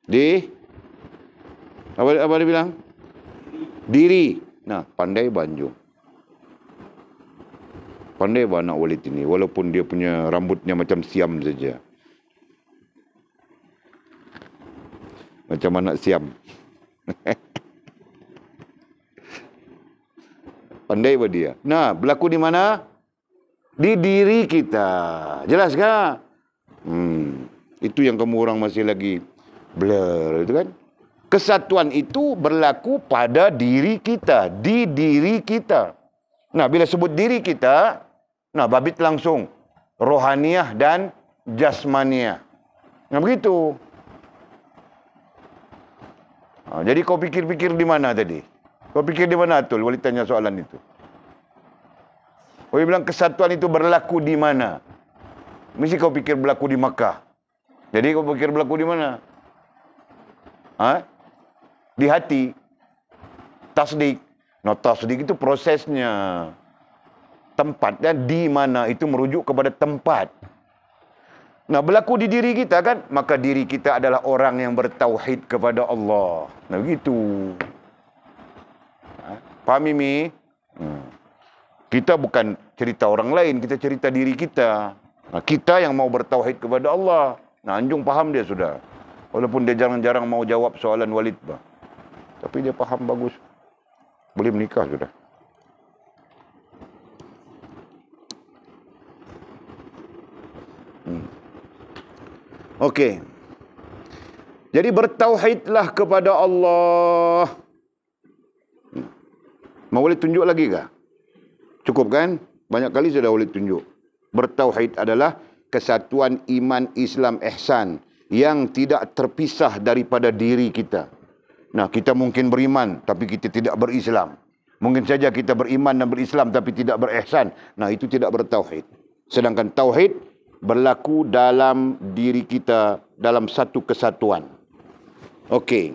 Di apa dia bilang? Diri. Nah, pandai Banjung. Pandai bah anak Walid ini, walaupun dia punya rambutnya macam siam saja. Macam anak siam. Pandai bah dia. Nah, berlaku di mana? Di diri kita. Jelas kan? Itu yang kamu orang masih lagi blur, itu kan? Kesatuan itu berlaku pada diri kita, di diri kita. Nah, bila sebut diri kita, nah, babit langsung rohaniah dan jasmaniah. Nah, begitu. Nah, jadi kau pikir-pikir di mana tadi? Kau pikir di mana, Atul? Walid tanya soalan itu. Kau bilang kesatuan itu berlaku di mana? Mesti kau pikir berlaku di Makkah. Jadi kau pikir berlaku di mana? Di hati. Tasdik. Nah, tasdik itu prosesnya. Tempatnya di mana itu merujuk kepada tempat. Nah, berlaku di diri kita kan? Maka diri kita adalah orang yang bertauhid kepada Allah. Nah, begitu. Faham ini? Kita bukan cerita orang lain, kita cerita diri kita. Nah, kita yang mau bertauhid kepada Allah. Nah, Anjung faham dia sudah. Walaupun dia jarang-jarang mau jawab soalan Walid, bah. Tapi dia faham bagus. Boleh menikah sudah. Okey. Jadi bertauhidlah kepada Allah. Mau Walid tunjuk lagi kah? Cukup kan? Banyak kali sudah Walid tunjuk. Bertauhid adalah kesatuan iman, Islam, ihsan yang tidak terpisah daripada diri kita. Nah, kita mungkin beriman tapi kita tidak berislam. Mungkin saja kita beriman dan berislam tapi tidak berihsan. Nah, itu tidak bertauhid. Sedangkan tauhid berlaku dalam diri kita dalam satu kesatuan. Okey.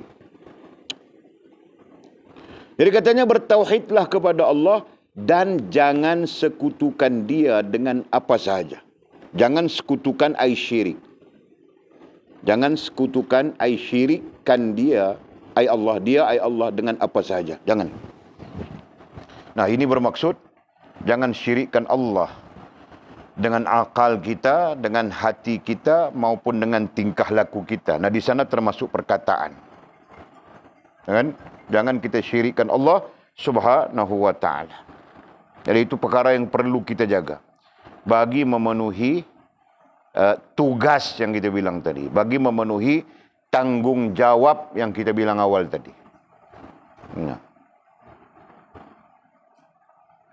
Jadi katanya bertauhidlah kepada Allah dan jangan sekutukan dia dengan apa sahaja. Jangan sekutukan ai syirik. Jangan sekutukan ai syirikkan dia, ai Allah, dia ai Allah dengan apa sahaja. Jangan. Nah, ini bermaksud jangan syirikkan Allah dengan akal kita, dengan hati kita maupun dengan tingkah laku kita. Nah, di sana termasuk perkataan. Jangan kita syirikkan Allah Subhanahu wa taala. Jadi itu perkara yang perlu kita jaga bagi memenuhi tugas yang kita bilang tadi, bagi memenuhi tanggungjawab yang kita bilang awal tadi. Nah.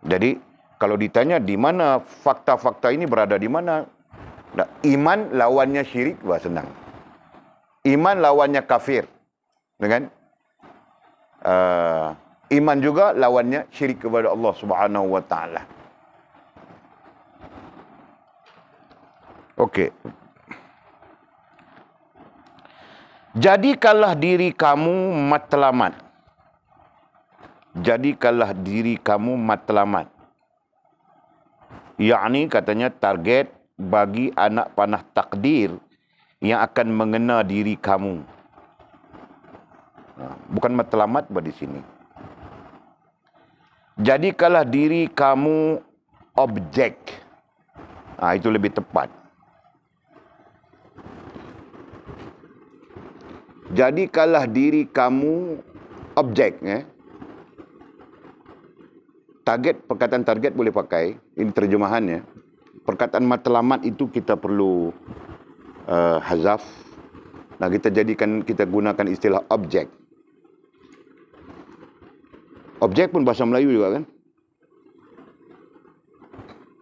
Jadi kalau ditanya di mana fakta-fakta ini berada di mana? Nah, iman lawannya syirik, wah senang. Iman lawannya kafir, dengan iman juga lawannya syirik kepada Allah Subhanahu wa taala. Okey. Jadikanlah diri kamu matlamat. Jadikanlah diri kamu matlamat. Yakni katanya target bagi anak panah takdir yang akan mengena diri kamu. Bukan matlamat di sini. Jadikanlah diri kamu objek. Itu lebih tepat. Jadikanlah diri kamu objek. Target, perkataan target boleh pakai. Ini terjemahannya. Perkataan matlamat itu kita perlu hazaf. Nah, kita gunakan istilah objek. Objek pun bahasa Melayu juga kan?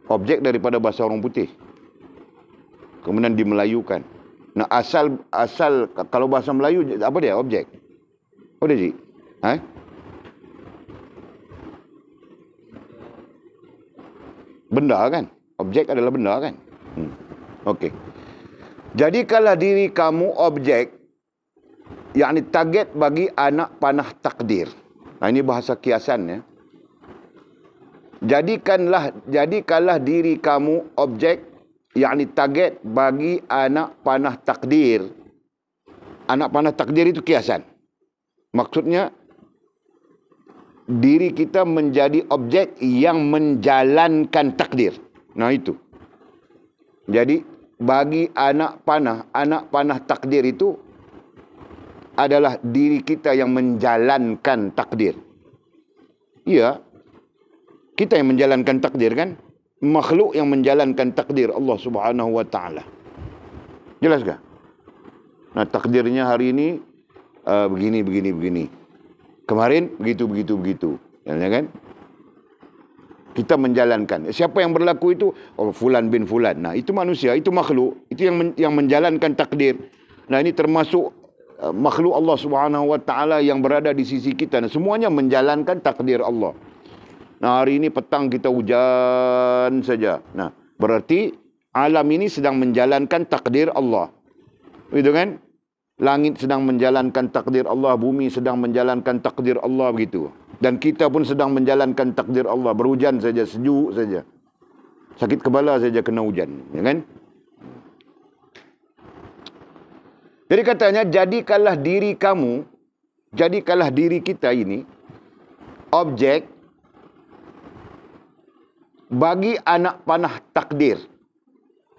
Objek daripada bahasa orang putih. Kemudian dimelayukan. Nah, asal kalau bahasa Melayu apa dia? Objek. Apa dia, Cik? Benda kan? Objek adalah benda kan? Okey. Jadikanlah diri kamu objek, yakni target bagi anak panah takdir. Nah, ini bahasa kiasan ya. Jadikanlah diri kamu objek, yakni target bagi anak panah takdir. Anak panah takdir itu kiasan. Maksudnya diri kita menjadi objek yang menjalankan takdir. Nah itu. Jadi bagi anak panah takdir itu adalah diri kita yang menjalankan takdir. Iya, kita yang menjalankan takdir kan? Makhluk yang menjalankan takdir Allah Subhanahu wa taala. Jelas kah? Nah, takdirnya hari ini begini. Kemarin begitu. Ya kan? Kita menjalankan. Siapa yang berlaku itu? Oh, fulan bin fulan. Nah, itu manusia, itu makhluk, itu yang menjalankan takdir. Nah, ini termasuk makhluk Allah Subhanahu wa taala yang berada di sisi kita. Nah, semuanya menjalankan takdir Allah. Nah, hari ini petang kita hujan saja. Nah, berarti alam ini sedang menjalankan takdir Allah. Begitu kan? Langit sedang menjalankan takdir Allah, bumi sedang menjalankan takdir Allah, begitu. Dan kita pun sedang menjalankan takdir Allah. Berhujan saja, sejuk saja. Sakit kepala saja kena hujan, ya kan? Jadi katanya, jadikanlah diri kamu, jadikanlah diri kita ini objek bagi anak panah takdir.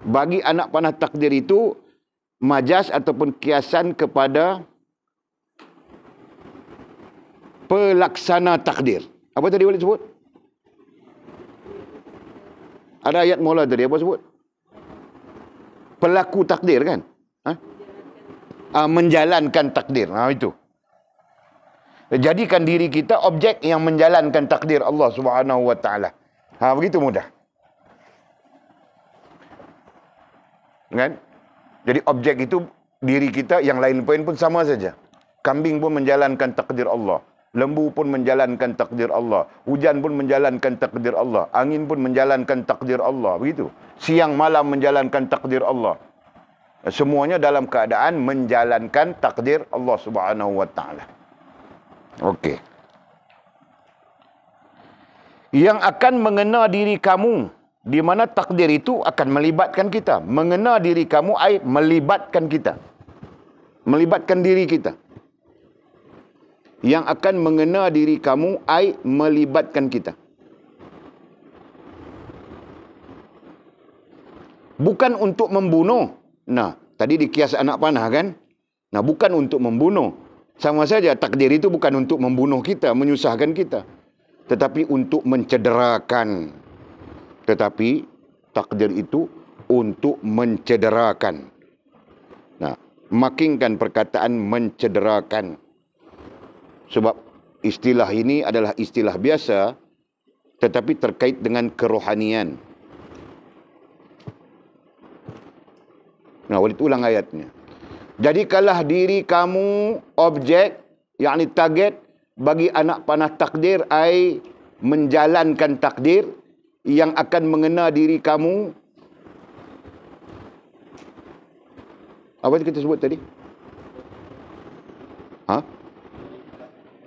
Bagi anak panah takdir itu majas ataupun kiasan kepada pelaksana takdir. Apa tadi boleh sebut? Ada ayat mula tadi, apa sebut? Pelaku takdir kan? Menjalankan takdir. Itu. Jadikan diri kita objek yang menjalankan takdir Allah Subhanahu wa taala. Begitu mudah. Kan? Jadi objek itu diri kita, yang lain pun sama saja. Kambing pun menjalankan takdir Allah. Lembu pun menjalankan takdir Allah. Hujan pun menjalankan takdir Allah. Angin pun menjalankan takdir Allah. Begitu. Siang malam menjalankan takdir Allah. Semuanya dalam keadaan menjalankan takdir Allah Subhanahu wa taala. Okey. Yang akan mengena diri kamu, di mana takdir itu akan melibatkan kita. Mengena diri kamu ai melibatkan kita. Melibatkan diri kita. Yang akan mengena diri kamu ai melibatkan kita. Bukan untuk membunuh. Nah, tadi dikias anak panah kan? Nah, bukan untuk membunuh. Sama saja takdir itu bukan untuk membunuh kita, menyusahkan kita. Tetapi untuk mencederakan. Tetapi takdir itu untuk mencederakan. Nah, makingkan perkataan mencederakan. Sebab istilah ini adalah istilah biasa, tetapi terkait dengan kerohanian. Nah, walid ulang ayatnya. Jadikanlah diri kamu objek, yakni target bagi anak panah takdir, ai menjalankan takdir yang akan mengena diri kamu. Apa yang kita sebut tadi?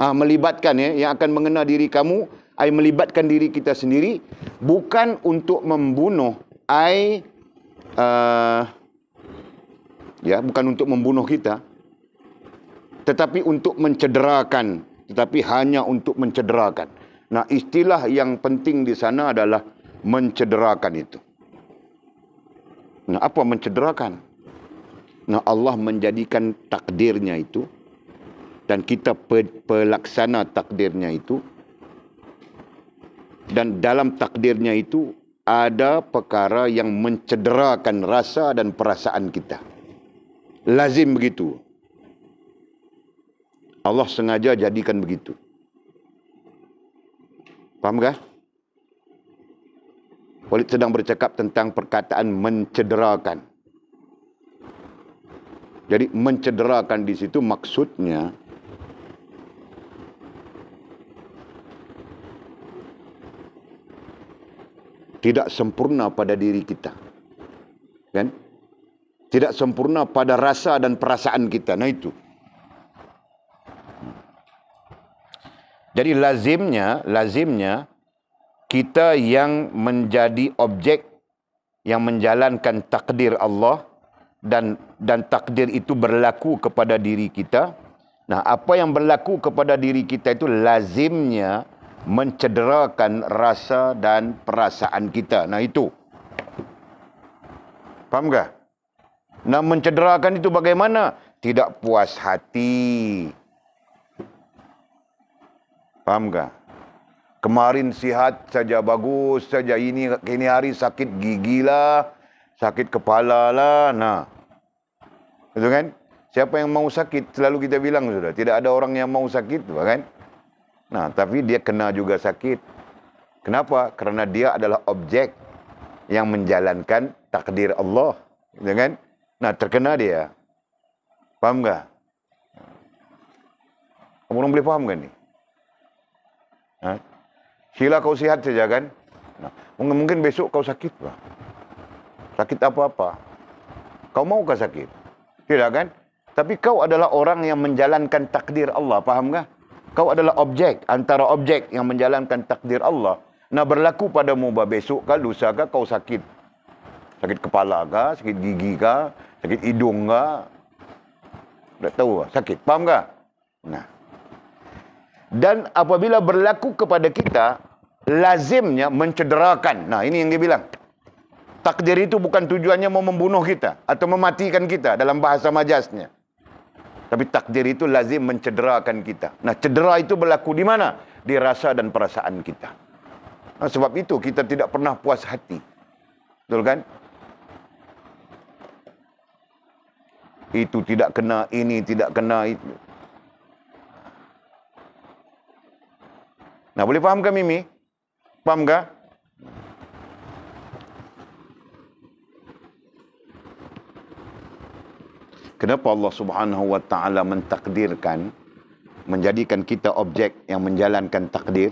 Melibatkan ya, yang akan mengena diri kamu, ai melibatkan diri kita sendiri, bukan untuk membunuh, ai bukan untuk membunuh kita, tetapi untuk mencederakan, tetapi hanya untuk mencederakan. Nah, istilah yang penting di sana adalah mencederakan itu. Nah, apa mencederakan? Nah, Allah menjadikan takdirnya itu, dan kita pelaksana takdirnya itu, dan dalam takdirnya itu ada perkara yang mencederakan rasa dan perasaan kita. Lazim begitu. Allah sengaja jadikan begitu. Faham kah? Walid sedang bercakap tentang perkataan mencederakan. Jadi mencederakan di situ maksudnya tidak sempurna pada diri kita. Kan? Tidak sempurna pada rasa dan perasaan kita. Nah itu. Jadi lazimnya kita yang menjadi objek yang menjalankan takdir Allah, dan takdir itu berlaku kepada diri kita. Nah, apa yang berlaku kepada diri kita itu lazimnya mencederakan rasa dan perasaan kita. Nah itu. Faham tak? Nah mencederakan itu bagaimana? Tidak puas hati. Faham tak? Kemarin sihat saja, bagus saja. Ini hari sakit gigi lah, sakit kepala lah. Nah, betul kan? Siapa yang mau sakit? Selalu kita bilang sudah. Tidak ada orang yang mau sakit, kan? Nah, tapi dia kena juga sakit. Kenapa? Karena dia adalah objek yang menjalankan takdir Allah, betul kan? Nah, terkena dia. Faham tak? Kamu boleh faham kan ni? Ha? Sila kau sihat saja kan? Nah, mungkin besok kau sakit. Sakit apa-apa. Kau maukah sakit? Tidak kan? Tapi kau adalah orang yang menjalankan takdir Allah. Faham tak? Kau adalah objek. Antara objek yang menjalankan takdir Allah. Nah berlaku padamu besok kah, lusa kah kau sakit. Sakit kepala kah, sakit gigi kah, sakit hidung kah. Tak tahu kah? Sakit. Faham tak? Nah. Dan apabila berlaku kepada kita, lazimnya mencederakan. Nah, ini yang dia bilang. Takdir itu bukan tujuannya mau membunuh kita atau mematikan kita dalam bahasa majaznya. Tapi takdir itu lazim mencederakan kita. Nah, cedera itu berlaku di mana? Di rasa dan perasaan kita. Nah, sebab itu kita tidak pernah puas hati. Betul kan? Itu tidak kena, ini tidak kena, itu. Nah, boleh faham ke Mimi? Faham ke? Kenapa Allah Subhanahu wa taala mentakdirkan, menjadikan kita objek yang menjalankan takdir?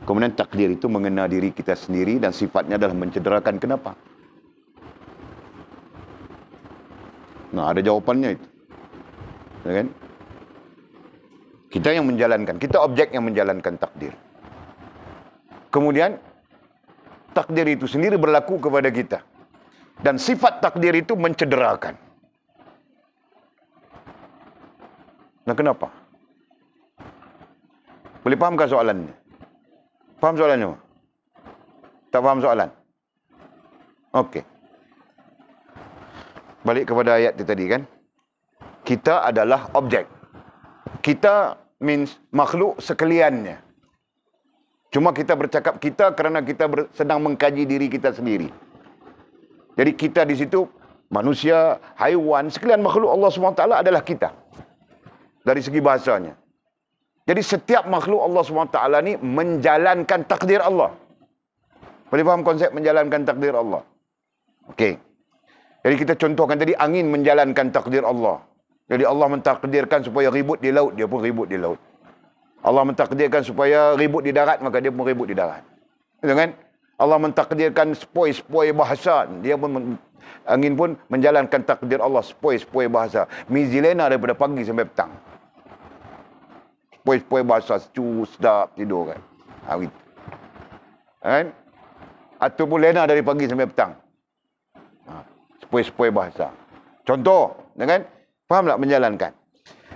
Kemudian takdir itu mengena diri kita sendiri dan sifatnya adalah mencederakan. Kenapa? Nah, ada jawapannya itu. Ya kan? Kita yang menjalankan, kita objek yang menjalankan takdir. Kemudian takdir itu sendiri berlaku kepada kita. Dan sifat takdir itu mencederakan. Nah, kenapa? Boleh fahamkah soalannya? Faham soalannya? Tak faham soalan? Okey. Balik kepada ayat itu tadi kan. Kita adalah objek. Kita means makhluk sekaliannya. Cuma kita bercakap kita kerana kita sedang mengkaji diri kita sendiri. Jadi kita di situ manusia, haiwan, sekalian makhluk Allah SWT adalah kita. Dari segi bahasanya. Jadi setiap makhluk Allah SWT ni menjalankan takdir Allah. Boleh faham konsep menjalankan takdir Allah? Okey. Jadi kita contohkan tadi angin menjalankan takdir Allah. Jadi Allah mentakdirkan supaya ribut di laut, dia pun ribut di laut. Allah mentakdirkan supaya ribut di darat, maka dia pun ribut di darat. Betul kan? Allah mentakdirkan sepoi-sepoi bahasa, dia pun angin pun menjalankan takdir Allah, sepoi-sepoi bahasa. Mizilena daripada pagi sampai petang. Sepoi-sepoi bahasa, secu, sedap, tidur kan. Hari. Kan? Ataupun lena dari pagi sampai petang. Sepoi-sepoi bahasa. Contoh, kan? Faham tak menjalankan?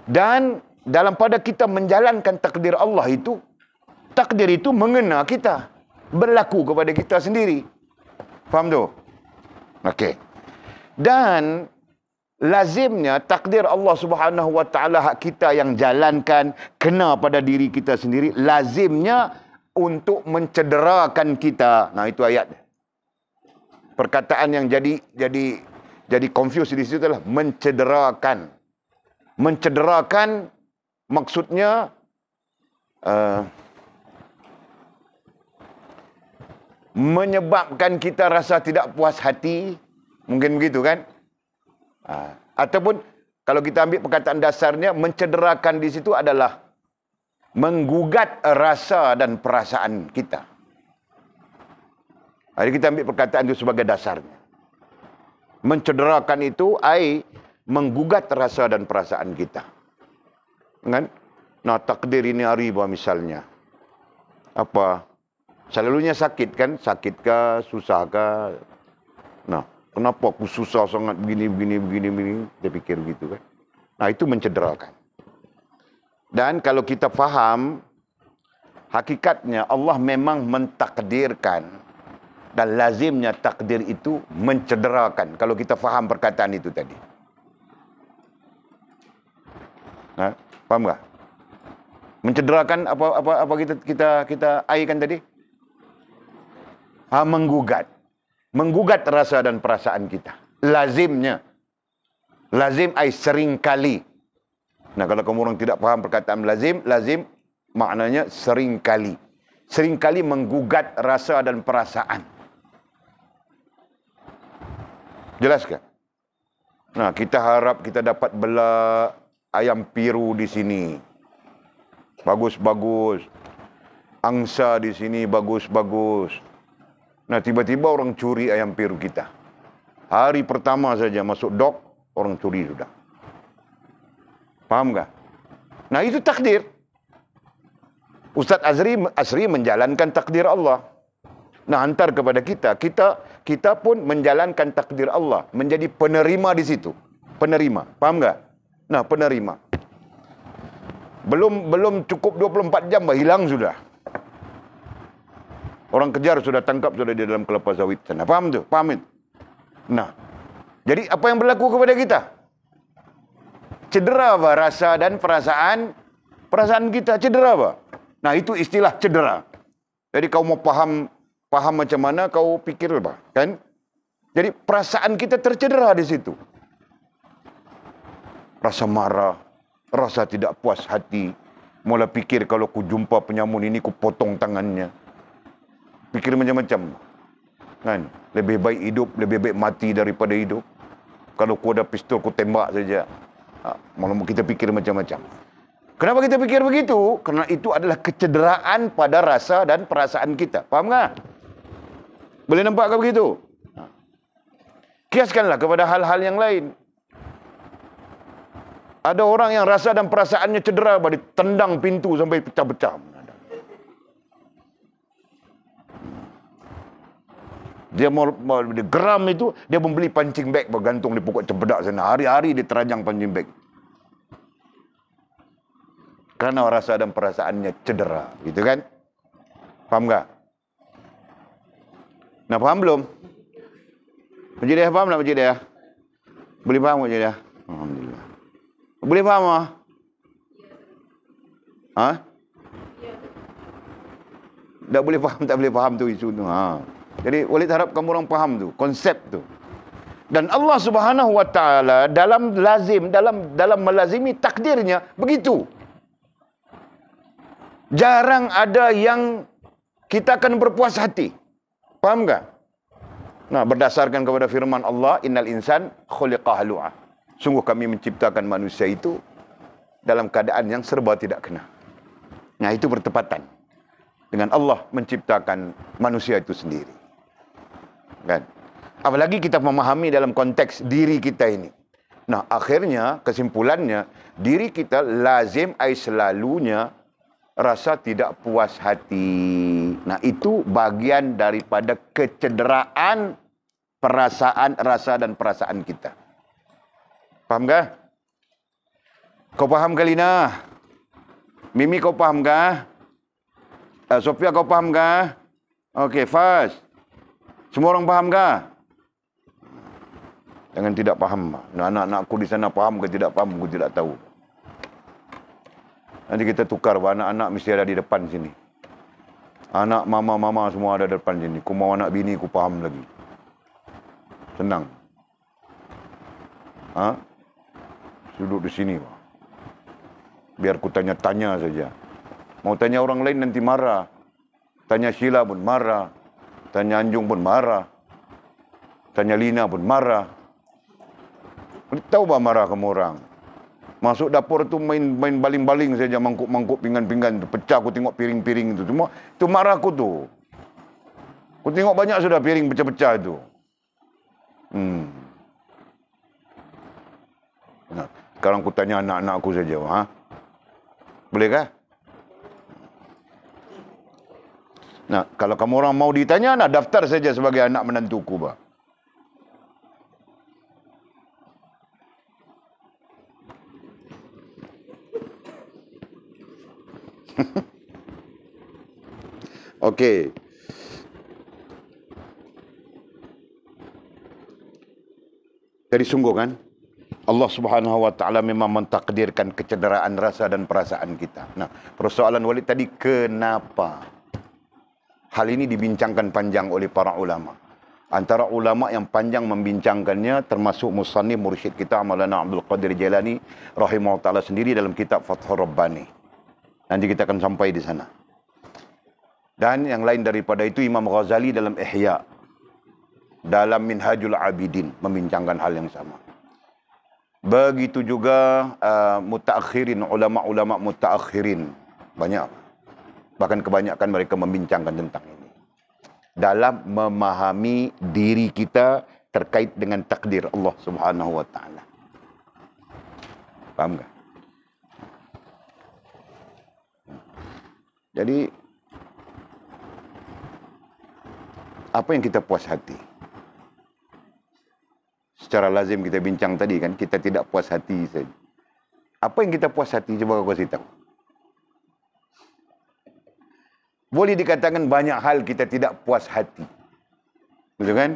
Dan dalam pada kita menjalankan takdir Allah itu, takdir itu mengena kita. Berlaku kepada kita sendiri. Faham tu? Okey. Dan lazimnya takdir Allah Subhanahu wa taala hak kita yang jalankan kena pada diri kita sendiri, lazimnya untuk mencederakan kita. Nah, itu ayat. Perkataan yang jadi confuse di situ adalah mencederakan. Mencederakan maksudnya menyebabkan kita rasa tidak puas hati, mungkin begitu kan? Ataupun kalau kita ambil perkataan dasarnya, mencederakan di situ adalah menggugat rasa dan perasaan kita. Jadi kita ambil perkataan itu sebagai dasarnya. Mencederakan itu menggugat rasa dan perasaan kita. Kan? Nah, takdir ini hari misalnya. Apa? Selalunya sakit kan? Sakitkah? Susahkah? Nah, kenapa aku susah sangat begini. Dia pikir begitu kan? Nah, itu mencederakan. Dan kalau kita faham Hakikatnya Allah memang mentakdirkan, dan lazimnya takdir itu mencederakan. Kalau kita faham perkataan itu tadi. Faham tak? Mencederakan apa kita aikan tadi? Menggugat. Menggugat rasa dan perasaan kita. Lazimnya. Lazim ai sering kali. Nah, kalau kamu orang tidak faham perkataan lazim maknanya sering kali. Sering kali menggugat rasa dan perasaan. Jelas ke? Nah, kita harap kita dapat bela ayam piru di sini. Bagus-bagus. Angsa di sini bagus-bagus. Nah, tiba-tiba orang curi ayam piru kita. Hari pertama saja masuk dok, orang curi sudah. Paham tak? Nah, itu takdir. Ustaz Asri menjalankan takdir Allah. Nah, hantar kepada kita pun menjalankan takdir Allah. Menjadi penerima di situ. Penerima. Paham tak? Nah, penerima. Belum cukup 24 jam, hilang sudah. Orang kejar, sudah tangkap, sudah di dalam kelapa sawit sana. Paham tu? Paham itu? Nah, jadi apa yang berlaku kepada kita? Cedera apa? Rasa dan perasaan kita cedera apa? Nah, itu istilah cedera. Jadi kau mau paham macam mana, kau pikir apa? Kan? Jadi perasaan kita tercedera di situ. Rasa marah, rasa tidak puas hati. Mula pikir kalau ku jumpa penyamun ini, ku potong tangannya. Pikir macam-macam. Kan? Lebih baik hidup, lebih baik mati daripada hidup. Kalau ku ada pistol, ku tembak saja. Malam kita pikir macam-macam. Kenapa kita pikir begitu? Karena itu adalah kecederaan pada rasa dan perasaan kita. Faham tak? Boleh nampak ke begitu? Kiaskanlah kepada hal-hal yang lain. Ada orang yang rasa dan perasaannya cedera, ditendang pintu sampai pecah-pecah. Dia mau geram itu, dia membeli pancing beg bergantung di pokok cempedak sana. Hari-hari dia teranjang pancing beg. Karena rasa dan perasaannya cedera. Gitu kan? Faham tak? Nah, faham belum? Encik dia faham tak, Encik dia? Boleh faham tak, Encik dia? Alhamdulillah. Boleh faham tak? Ha? Tak boleh faham, tak boleh faham tu isu tu. Jadi Walid harap kamu orang faham tu, konsep tu. Dan Allah Subhanahu Wa Taala dalam melazimi takdirnya begitu. Jarang ada yang kita akan berpuas hati. Faham tak? Nah, berdasarkan kepada firman Allah, innal insan khuliqa halu'a. Sungguh kami menciptakan manusia itu dalam keadaan yang serba tidak kena. Nah, itu bertepatan dengan Allah menciptakan manusia itu sendiri. Kan? Apalagi kita memahami dalam konteks diri kita ini. Nah, akhirnya kesimpulannya, diri kita lazim selalunya rasa tidak puas hati. Nah, itu bagian daripada kecederaan perasaan, rasa dan perasaan kita. Faham kah? Kau faham ke Lina? Mimi kau faham kah? Sofia kau faham kah? Okey, Faz. Semua orang faham kah? Jangan tidak faham. Nah, anak-anakku di sana faham ke tidak faham, aku tidak tahu. Nanti kita tukar, anak-anak mesti ada di depan sini. Anak mama-mama semua ada di depan sini. Ku mau anak bini, ku faham lagi. Senang. Duduk di sini. Biar ku tanya-tanya saja. Mau tanya orang lain nanti marah. Tanya Sheila pun marah. Tanya Anjung pun marah. Tanya Lina pun marah. Tahu bah marah kamu orang. Masuk dapur tu main baling-baling saja, mangkuk-mangkuk, pinggan-pinggan tu. Pecah aku tengok piring-piring tu. Semua tu marah aku tu. Aku tengok banyak sudah piring pecah-pecah itu. Nah, sekarang aku tanya anak-anak aku saja. Bolehkah? Nah, kalau kamu orang mau ditanya, nah daftar saja sebagai anak menantuku, bah. Okey. Jadi sungguh kan, Allah Subhanahu Wa Taala memang mentakdirkan kecederaan rasa dan perasaan kita. Nah, persoalan Walid tadi, kenapa? Hal ini dibincangkan panjang oleh para ulama. Antara ulama yang panjang membincangkannya termasuk musannif mursyid kita Maulana Abdul Qadir Jailani rahimahullah taala sendiri dalam kitab Fathur Rabbani. Nanti kita akan sampai di sana. Dan yang lain daripada itu Imam Ghazali dalam Ihya, dalam Minhajul Abidin membincangkan hal yang sama. Begitu juga mutaakhirin, ulama-ulama mutaakhirin banyak, bahkan kebanyakan mereka membincangkan tentang ini dalam memahami diri kita terkait dengan takdir Allah Subhanahu Wa Taala. Faham tak? Jadi apa yang kita puas hati? Secara lazim kita bincang tadi kan, kita tidak puas hati saja. Apa yang kita puas hati? Coba kau kasih tahu. Boleh dikatakan banyak hal kita tidak puas hati. Betul kan?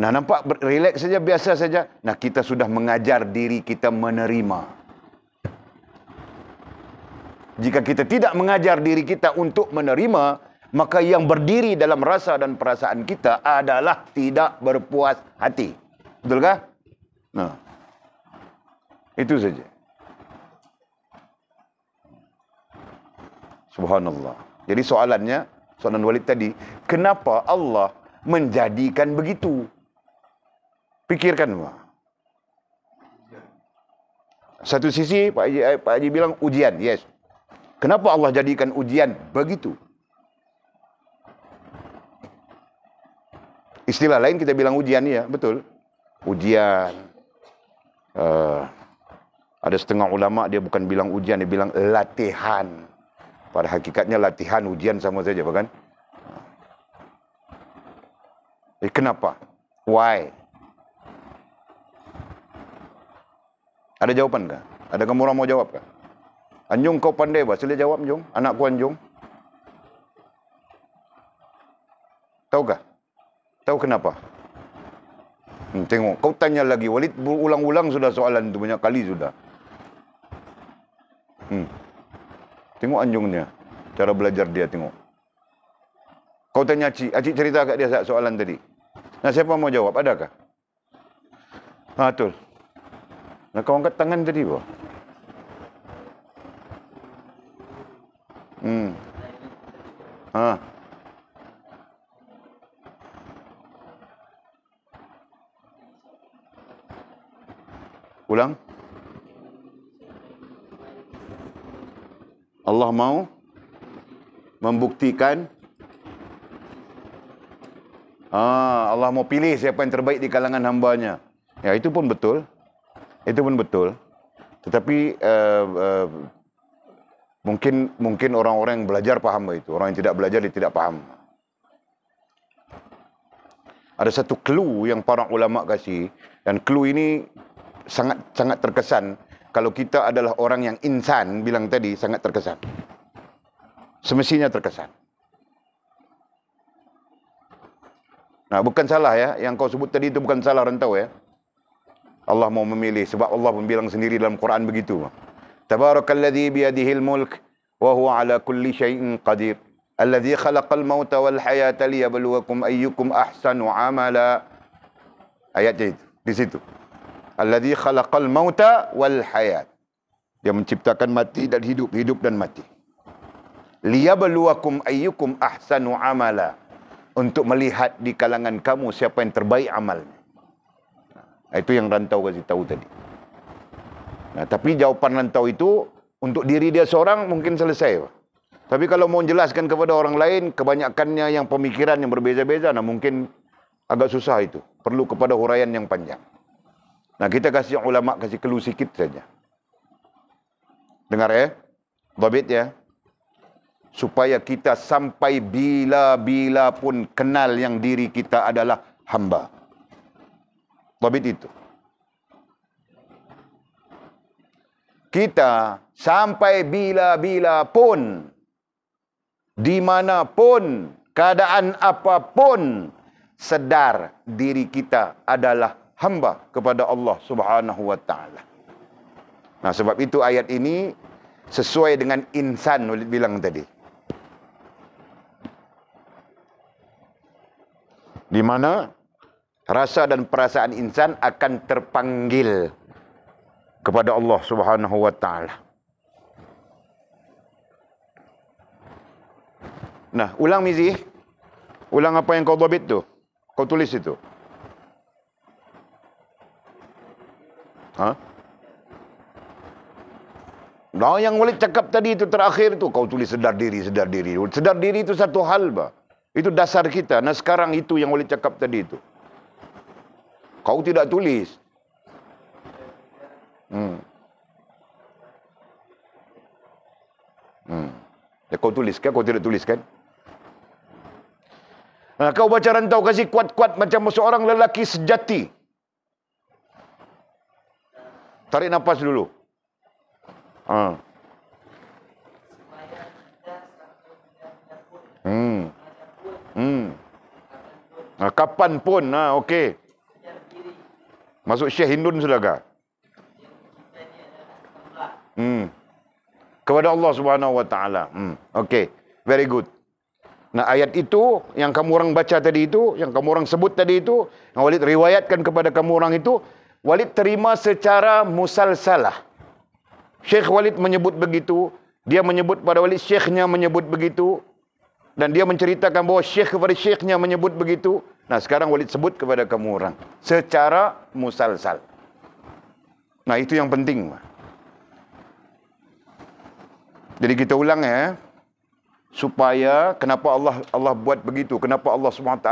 Nah, nampak relax saja, biasa saja. Nah, kita sudah mengajar diri kita menerima. Jika kita tidak mengajar diri kita untuk menerima, maka yang berdiri dalam rasa dan perasaan kita adalah tidak berpuas hati. Betulkah? Nah, itu saja. Subhanallah. Jadi soalan Walid tadi, kenapa Allah menjadikan begitu? Pikirkan, Pak. Satu sisi Pak Haji bilang ujian, yes. Kenapa Allah jadikan ujian begitu? Istilah lain kita bilang ujian, ya, betul. Ujian. Ada setengah ulama dia bukan bilang ujian, dia bilang latihan. Pada hakikatnya latihan, ujian sama saja, bukan? Kenapa? Why? Ada jawaban kah? Ada kamu orang mau jawab kah? Anjung, kau pandai bah? Sila jawab, Anjung. Anakku Anjung. Tahukah? Tahu kenapa? Tengok, kau tanya lagi. Walid ulang-ulang sudah soalan itu, banyak kali sudah. Tengok Anjungnya, cara belajar dia, tengok. Kau tanya Acik cerita kat dia soalan tadi. Nah, siapa mau jawab? Adakah? Betul. Nah, kau angkat tangan tadi, bah. Ulang. Allah mau membuktikan, Allah mau pilih siapa yang terbaik di kalangan hambanya. Ya, itu pun betul. Itu pun betul. Tetapi mungkin orang-orang yang belajar paham itu. Orang yang tidak belajar dia tidak paham. Ada satu clue yang para ulama kasih, dan clue ini sangat terkesan. Kalau kita adalah orang yang insan, bilang tadi, sangat terkesan. Semestinya terkesan. Nah, bukan salah ya, yang kau sebut tadi itu bukan salah rantau ya. Allah mau memilih, sebab Allah pun bilang sendiri dalam Quran begitu. Tabarakalladzi biyadihil mulk wa huwa ala kulli syai'in qadir. Alladzi khalaqal mauta wal hayata liyabluwakum ayyukum ahsanu amala. Ayatnya itu, di situ. Alladzi khalaqal mauta wal hayat. Dia menciptakan mati dan hidup, hidup dan mati. Liyabluwakum ayyukum ahsanu amala. Untuk melihat di kalangan kamu siapa yang terbaik amalnya. Nah, itu yang rantau kasih tahu tadi. Nah, tapi jawapan rantau itu untuk diri dia seorang mungkin selesai. Tapi kalau mau jelaskan kepada orang lain, kebanyakannya yang pemikiran yang berbeza-beza, nah mungkin agak susah itu. Perlu kepada huraian yang panjang. Nah, kita kasih ulama kasih clue sikit saja. Dengar ya, dhabit ya. Supaya kita sampai bila-bila pun kenal yang diri kita adalah hamba. Dhabit itu. Kita sampai bila-bila pun dimanapun, keadaan apapun, sedar diri kita adalah hamba kepada Allah Subhanahu wa taala. Nah, sebab itu ayat ini sesuai dengan insan Walid bilang tadi. Di mana rasa dan perasaan insan akan terpanggil kepada Allah Subhanahu wa taala. Nah, ulang Mizi. Ulang apa yang kau dhabit tu. Kau tulis itu. Ha? Nah, yang Walid cakap tadi itu terakhir tu kau tulis sedar diri, sedar diri. Sedar diri itu satu hal, bah. Itu dasar kita. Nah, sekarang itu yang Walid cakap tadi itu. Kau tidak tulis. Ya, kau tulis kan? Kau tidak tulis kan? Nah, kau baca rantau kasih kuat-kuat macam seorang lelaki sejati. Tarik nafas dulu. Nah, kapan pun, okey. Masuk Syekh Hindun sudah kah? Kepada Allah Subhanahu wa taala. Okey, very good. Nah, ayat itu yang kamu orang baca tadi itu, yang kamu orang sebut tadi itu, yang Walid riwayatkan kepada kamu orang itu, Walid terima secara musalsalah. Syekh Walid menyebut begitu, dia menyebut pada Walid, syekhnya menyebut begitu, dan dia menceritakan bahawa syekh kepada syekhnya menyebut begitu. Nah, sekarang Walid sebut kepada kamu orang secara musalsal. Nah, itu yang penting. Jadi kita ulang ya, supaya kenapa Allah buat begitu, kenapa Allah SWT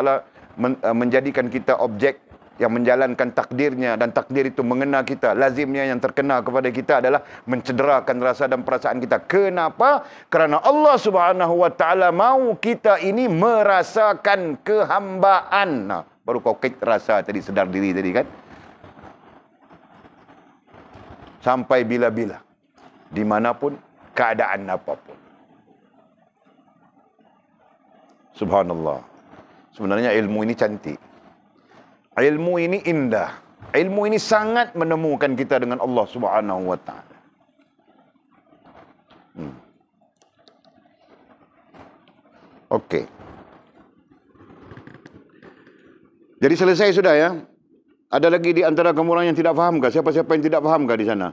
menjadikan kita objek yang menjalankan takdirnya, dan takdir itu mengena kita. Lazimnya yang terkena kepada kita adalah mencederakan rasa dan perasaan kita. Kenapa? Kerana Allah Subhanahu wa taala mau kita ini merasakan kehambaan. Nah, baru kau kait rasa tadi, sedar diri tadi kan. Sampai bila-bila, dimanapun, keadaan apapun. Subhanallah. Sebenarnya ilmu ini cantik. Ilmu ini indah. Ilmu ini sangat menemukan kita dengan Allah Subhanahu wa taala. Okey. Jadi selesai sudah ya. Ada lagi di antara kamu orang yang tidak faham kah? Siapa-siapa yang tidak faham kah di sana?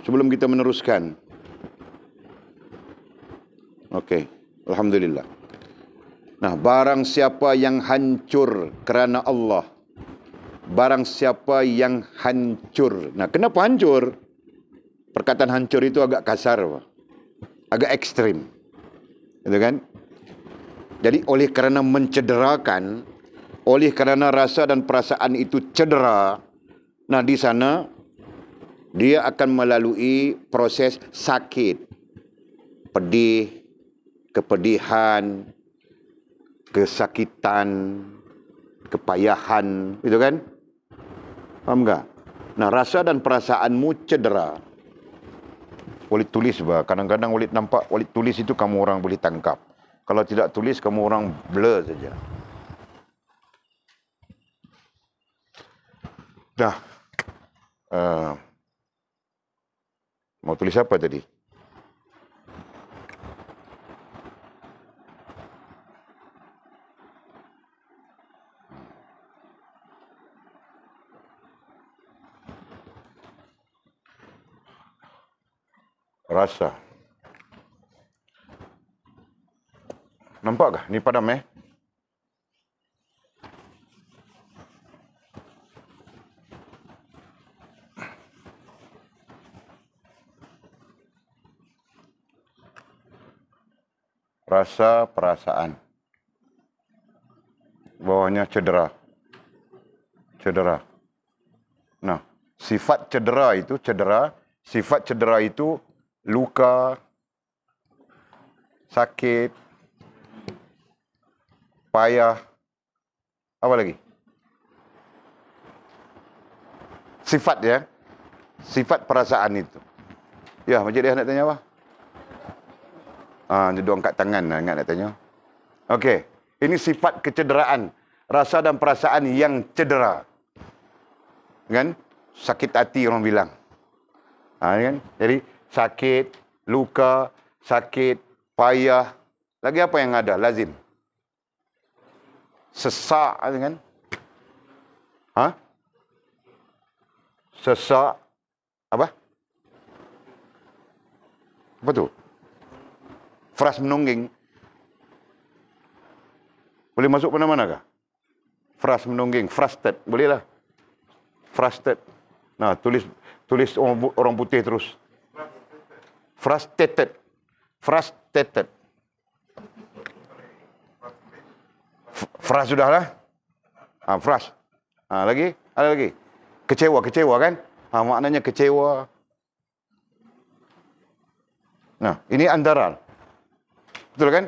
Sebelum kita meneruskan. Okey. Alhamdulillah. Nah, barang siapa yang hancur kerana Allah. Barang siapa yang hancur. Nah, kenapa hancur? Perkataan hancur itu agak kasar, agak ekstrim. Gitu kan? Jadi oleh kerana mencederakan, oleh kerana rasa dan perasaan itu cedera, nah di sana dia akan melalui proses sakit, pedih, kepedihan, kesakitan, kepayahan, gitu kan? Faham tak? Nah, rasa dan perasaanmu cedera. Walid tulis, kadang-kadang Walid nampak, Walid tulis itu kamu orang boleh tangkap. Kalau tidak tulis, kamu orang blur saja. Dah. Mau tulis apa tadi? Rasa. Nampak kah? Ni padam Rasa, perasaan. Bawahnya cedera. Cedera. Nah, sifat cedera itu cedera. Sifat cedera itu luka, sakit, payah. Apa lagi? Sifat ya. Sifat perasaan itu. Ya, Majid dia nak tanya apa? Dia angkat tangan, ingat nak tanya. Okey, ini sifat kecederaan, rasa dan perasaan yang cedera. Kan? Sakit hati orang bilang. Kan? Jadi sakit, luka, sakit, payah. Lagi apa yang ada? Lazim. Sesak, kan? Sesak. Apa? Apa tu? Fras menungging. Boleh masuk mana-mana kah? Fras menungging. Frustrated. Boleh lah. Frustrated. Nah, tulis orang putih terus. Frustrated. Frustrated. Fras sudah lah. Fras. Lagi? Ada lagi? Kecewa kan? Maknanya kecewa. Nah, ini antara. Betul kan?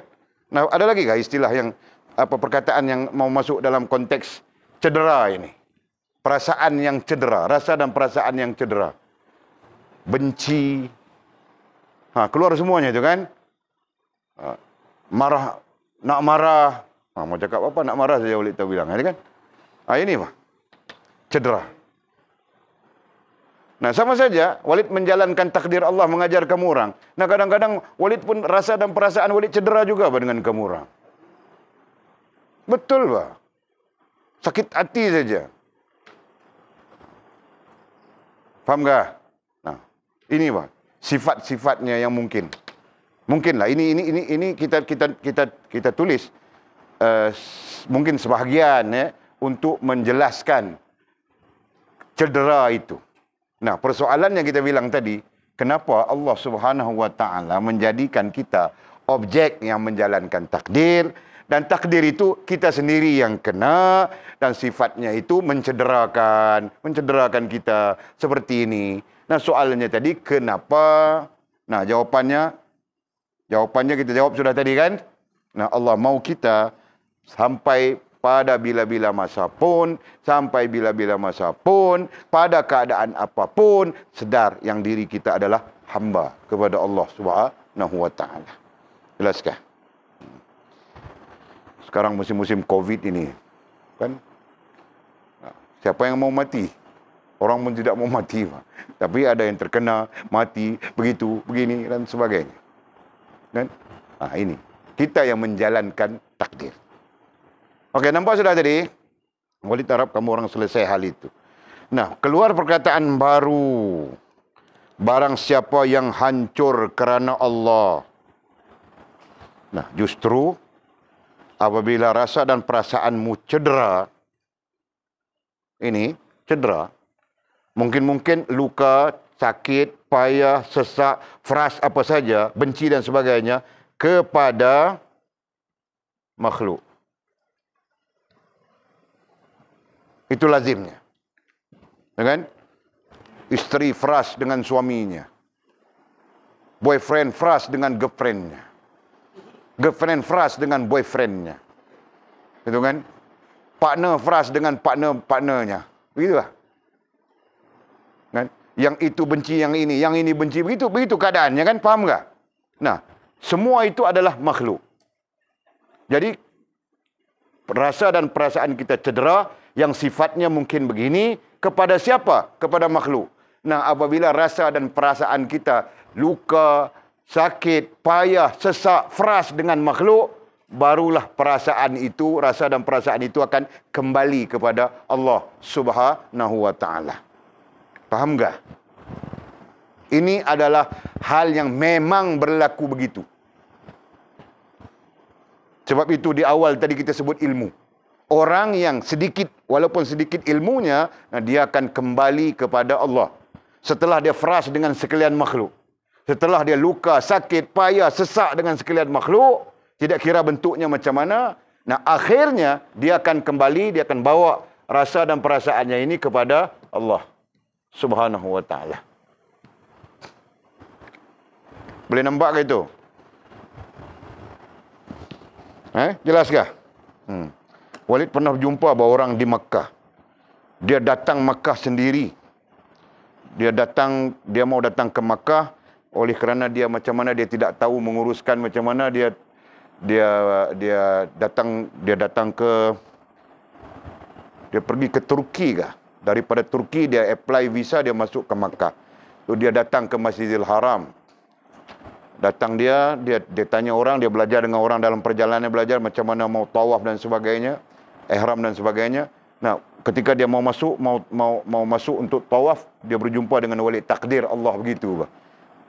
Nah, ada lagi kah istilah yang perkataan yang mau masuk dalam konteks cedera ini? Perasaan yang cedera, rasa dan perasaan yang cedera. Benci. Keluar semuanya itu kan? Marah, nak marah. Mau cakap apa nak marah saja Walid tahu bilang, kan? Ini apa? Cedera. Nah, sama saja Walid menjalankan takdir Allah mengajar kamu orang. Nah, kadang-kadang Walid pun rasa dan perasaan Walid cedera juga dengan kamu orang. Betul, Pak. Sakit hati saja. Faham tak? Nah, ini Pak, sifat-sifatnya yang mungkin. Mungkinlah ini kita tulis mungkin sebahagian untuk menjelaskan cedera itu. Nah, persoalan yang kita bilang tadi, kenapa Allah Subhanahu wa taala menjadikan kita objek yang menjalankan takdir, dan takdir itu kita sendiri yang kena, dan sifatnya itu mencederakan kita seperti ini. Nah, soalnya tadi kenapa? Nah, jawapannya kita jawab sudah tadi kan? Nah, Allah mau kita sampai pada bila-bila masa pun, pada keadaan apapun, sedar yang diri kita adalah hamba kepada Allah Subhanahu wa taala. Jelaskah? Sekarang musim-musim Covid ini, kan? Siapa yang mau mati? Orang pun tidak mau mati, Pak. Tapi ada yang terkena, mati, begitu, begini dan sebagainya. Kan? Ini kita yang menjalankan takdir. Okey, nampak sudah tadi? Walid harap kamu orang selesai hal itu. Nah, keluar perkataan baru. Barang siapa yang hancur kerana Allah. Nah, justru apabila rasa dan perasaanmu cedera, ini cedera, mungkin luka, sakit, payah, sesak, fras apa saja, benci dan sebagainya kepada makhluk. Itu lazimnya. Kan? Isteri fras dengan suaminya. Boyfriend fras dengan girlfriendnya. Girlfriend fras dengan boyfriendnya. Itu kan? Partner fras dengan partnernya. Begitulah. Kan? Yang itu benci yang ini benci. Begitu keadaannya kan? Faham tak? Nah, semua itu adalah makhluk. Jadi, rasa dan perasaan kita cedera, yang sifatnya mungkin begini, kepada siapa? Kepada makhluk. Nah, apabila rasa dan perasaan kita luka, sakit, payah, sesak, fras dengan makhluk, barulah perasaan itu, rasa dan perasaan itu akan kembali kepada Allah Subhanahu wa taala. Faham tak? Ini adalah hal yang memang berlaku begitu. Sebab itu di awal tadi kita sebut ilmu. Orang yang sedikit, walaupun sedikit ilmunya, dia akan kembali kepada Allah. Setelah dia fras dengan sekalian makhluk. Setelah dia luka, sakit, payah, sesak dengan sekalian makhluk, tidak kira bentuknya macam mana, nah akhirnya dia akan kembali, dia akan bawa rasa dan perasaannya ini kepada Allah Subhanahu wa taala. Boleh nampak ke itu? Jelaskah? Walid pernah jumpa orang di Makkah. Dia datang Makkah sendiri. Dia mau datang ke Makkah oleh kerana dia macam mana dia tidak tahu menguruskan, macam mana dia pergi ke Turki kah? Daripada Turki dia apply visa, dia masuk ke Makkah. So, dia datang ke Masjidil Haram. Datang dia tanya orang, dia belajar dengan orang dalam perjalanan, belajar macam mana mau tawaf dan sebagainya, ihram dan sebagainya. Nah, ketika dia mau masuk masuk untuk tawaf, dia berjumpa dengan Walid. Takdir Allah begitu, bah.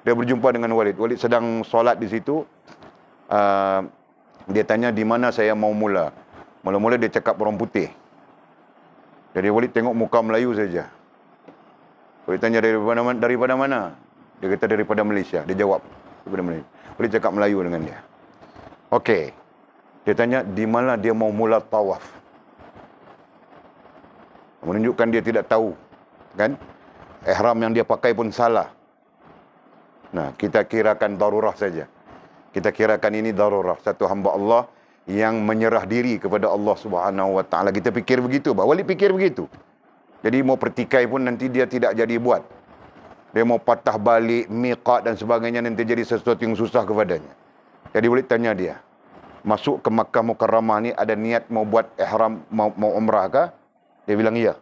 Dia berjumpa dengan Walid. Walid sedang solat di situ. Dia tanya di mana saya mau mula. Mula-mula dia cakap orang putih. Jadi Walid tengok muka Melayu saja. Walid tanya daripada mana? Dia kata daripada Malaysia. Dia jawab daripada Malaysia. Walid cakap Melayu dengan dia. Okey. Dia tanya di mana dia mau mula tawaf. Menunjukkan dia tidak tahu, kan? Ihram yang dia pakai pun salah. Nah, kita kirakan darurah saja. Kita kirakan ini darurah, satu hamba Allah yang menyerah diri kepada Allah Subhanahu Wa Taala. Kita fikir begitu, bah. Walid fikir begitu. Jadi mau pertikai pun nanti dia tidak jadi buat. Dia mau patah balik miqat dan sebagainya, nanti jadi sesuatu yang susah kepadanya. Jadi Walid tanya dia, masuk ke Makkah Mukarramah ni ada niat mau buat ihram, mau umrah kah? Dia bilang iya.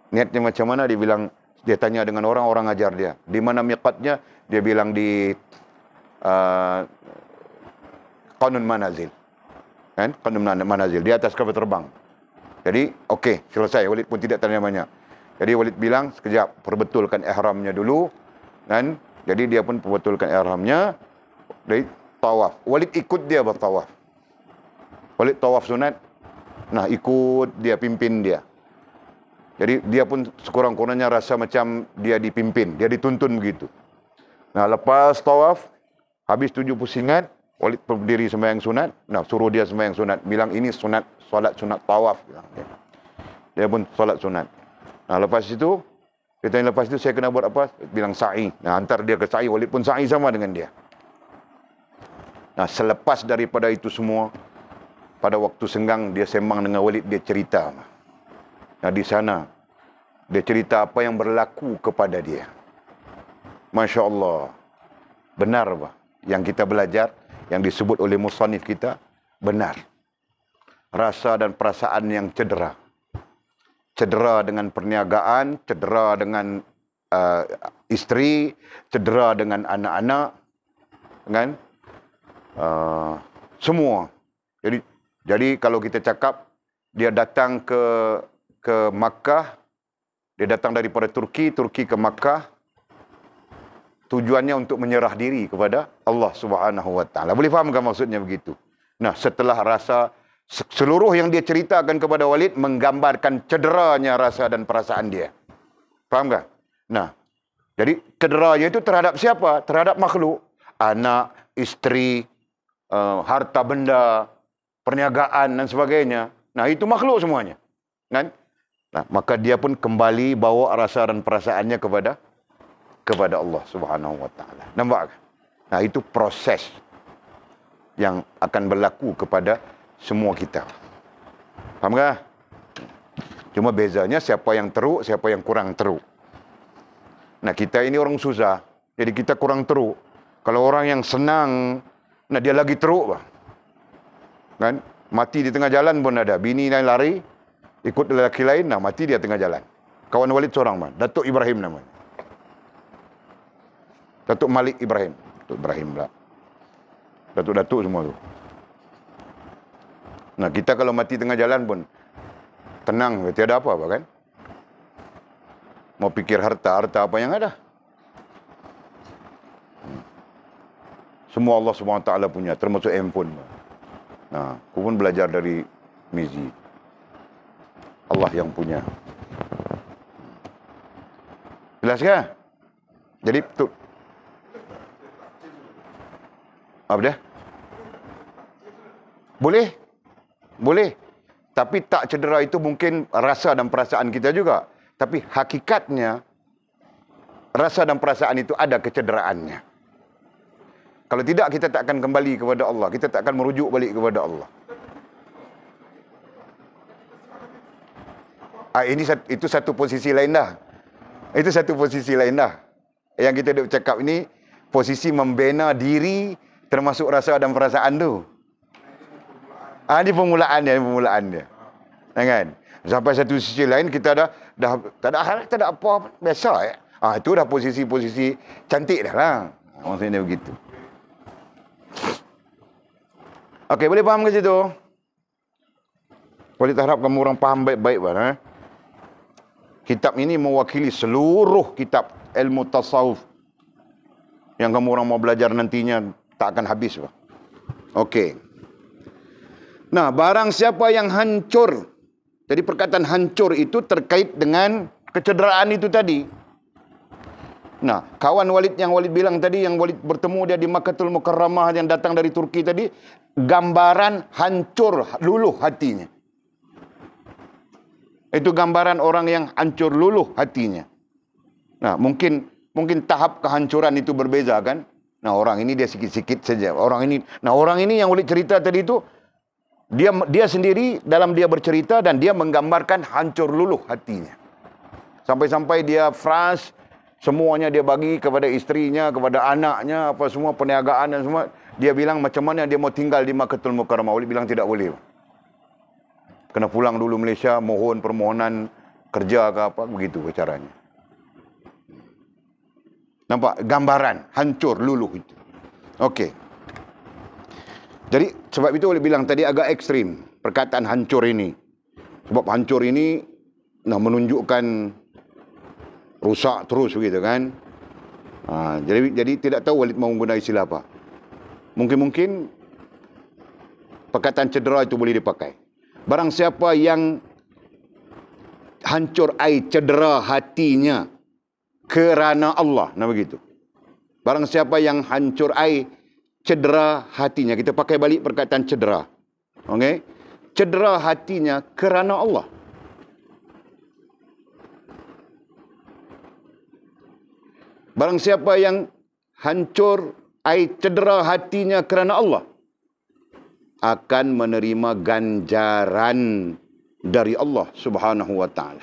Niatnya macam mana? Dia tanya dengan orang ajar dia. Di mana miqatnya? Dia bilang di Qanun Manazil. Kan? Qanun Manazil, di atas kapal terbang. Jadi, okey, selesai. Walid pun tidak tanya banyak. Jadi Walid bilang, sekejap, perbetulkan ihramnya dulu. Kan? Jadi dia pun perbetulkan ihramnya. Jadi tawaf. Walid ikut dia bertawaf. Walid tawaf sunat. Nah, ikut dia, pimpin dia. Jadi dia pun sekurang-kurangnya rasa macam dia dipimpin, dia dituntun begitu. Nah, lepas tawaf, habis 7 pusingan, Walid berdiri sembahyang sunat. Nah, suruh dia sembahyang sunat. Bilang ini solat sunat tawaf. Dia pun solat sunat. Nah, lepas itu, dia tanya lepas itu saya kena buat apa? Bilang sa'i. Nah, hantar dia ke sa'i. Walid pun sa'i sama dengan dia. Nah, selepas daripada itu semua, pada waktu senggang dia sembang dengan Walid, dia cerita. Nah, di sana dia cerita apa yang berlaku kepada dia. Masya Allah. Benar, bah. Yang kita belajar, yang disebut oleh musannif kita, benar. Rasa dan perasaan yang cedera. Cedera dengan perniagaan, cedera dengan isteri, cedera dengan anak-anak, kan? Semua. Jadi kalau kita cakap, dia datang ke Makkah, dia datang daripada Turki ke Makkah, tujuannya untuk menyerah diri kepada Allah Subhanahu Wa Taala. Boleh fahamkan maksudnya begitu? Nah, setelah rasa, seluruh yang dia ceritakan kepada Walid menggambarkan cederanya rasa dan perasaan dia. Faham tak? Nah, jadi cederanya itu terhadap siapa? Terhadap makhluk. Anak, isteri, harta benda, perniagaan dan sebagainya. Nah, itu makhluk semuanya. Kan? Nah, maka dia pun kembali bawa rasa dan perasaannya kepada Allah Subhanahu Wa Taala. Nampak? Nah, itu proses yang akan berlaku kepada semua kita. Faham tak? Cuma bezanya siapa yang teruk, siapa yang kurang teruk. Nah, kita ini orang susah, jadi kita kurang teruk. Kalau orang yang senang, nah dia lagi teruk, bah. Kan? Mati di tengah jalan pun ada. Bini lain lari, ikut lelaki lain, nah mati dia tengah jalan. Kawan Walid seorang, man. Datuk Ibrahim namanya. Datuk Malik Ibrahim. Datuk Ibrahim pula. Datuk-datuk semua tu. Nah, kita kalau mati tengah jalan pun tenang, tiada apa-apa kan? Mau pikir harta apa yang ada? Semua Allah SWT punya, termasuk handphone. Nah, aku pun belajar dari Mizi. Allah yang punya. Jelas kan? Jadi, tu. Apa dia? Boleh. Boleh. Tapi tak cedera itu mungkin rasa dan perasaan kita juga. Tapi hakikatnya, rasa dan perasaan itu ada kecederaannya. Kalau tidak, kita tak akan kembali kepada Allah. Kita tak akan merujuk balik kepada Allah. Itu satu posisi lain dah. Itu satu posisi lain dah. Yang kita duk cakap ini, posisi membina diri termasuk rasa dan perasaan tu. Ini permulaan dia. Kan? Sampai satu sisi lain kita dah tak ada hal, tak ada apa, biasa ya. Itu dah posisi-posisi cantik dah lah. Maksudnya begitu. Okey, boleh faham ke situ? Boleh harap kamu orang faham baik-baik bah. Kitab ini mewakili seluruh kitab ilmu tasawuf yang kamu orang mau belajar nantinya tak akan habis bah. Okey. Nah, barang siapa yang hancur. Jadi perkataan hancur itu terkait dengan kecederaan itu tadi. Nah, kawan Walid yang Walid bilang tadi, yang Walid bertemu dia di Makkahul Mukarramah yang datang dari Turki tadi, gambaran hancur luluh hatinya. Itu gambaran orang yang hancur luluh hatinya. Nah, mungkin tahap kehancuran itu berbeza kan? Nah, orang ini dia sikit-sikit saja. Orang ini yang Walid cerita tadi itu, dia sendiri dalam dia bercerita dan dia menggambarkan hancur luluh hatinya. Sampai-sampai dia frust, semuanya dia bagi kepada istrinya, kepada anaknya, apa semua perniagaan dan semua. Dia bilang macam mana dia mau tinggal di Makkahul Mukarramah. Walid bilang tidak boleh. Kena pulang dulu Malaysia, mohon permohonan kerja ke apa, begitu caranya. Nampak gambaran hancur luluh itu. Okey. Jadi sebab itu boleh bilang tadi agak ekstrim perkataan hancur ini. Sebab hancur ini menunjukkan rusak terus begitu kan. Jadi tidak tahu Walid mau menggunakan istilah apa. Mungkin perkataan cedera itu boleh dipakai. Barang siapa yang hancur cedera hatinya kerana Allah, nah begitu. Barang siapa yang hancur cedera hatinya. Kita pakai balik perkataan cedera. Okey? Cedera hatinya kerana Allah. Barang siapa yang hancur cedera hatinya kerana Allah akan menerima ganjaran dari Allah Subhanahu wa taala.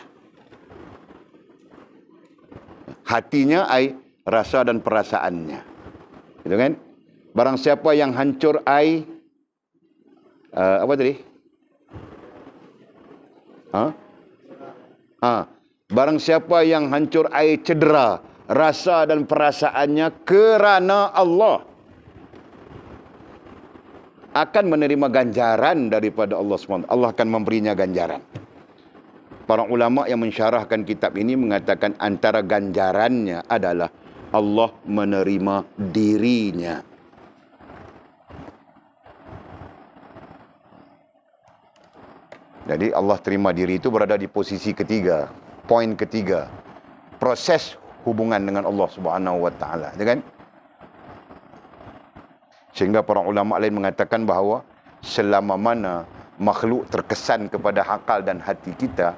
Hatinya rasa dan perasaannya. Gitu kan? Barang siapa yang hancur apa tadi? Barang siapa yang hancur cedera rasa dan perasaannya kerana Allah akan menerima ganjaran daripada Allah SWT. Allah akan memberinya ganjaran. Para ulama yang mensyarahkan kitab ini mengatakan antara ganjarannya adalah Allah menerima dirinya. Jadi Allah terima diri itu berada di posisi ketiga, poin ketiga, proses hubungan dengan Allah Subhanahu wa taala, kan? Sehingga para ulama lain mengatakan bahawa selama mana makhluk terkesan kepada akal dan hati kita,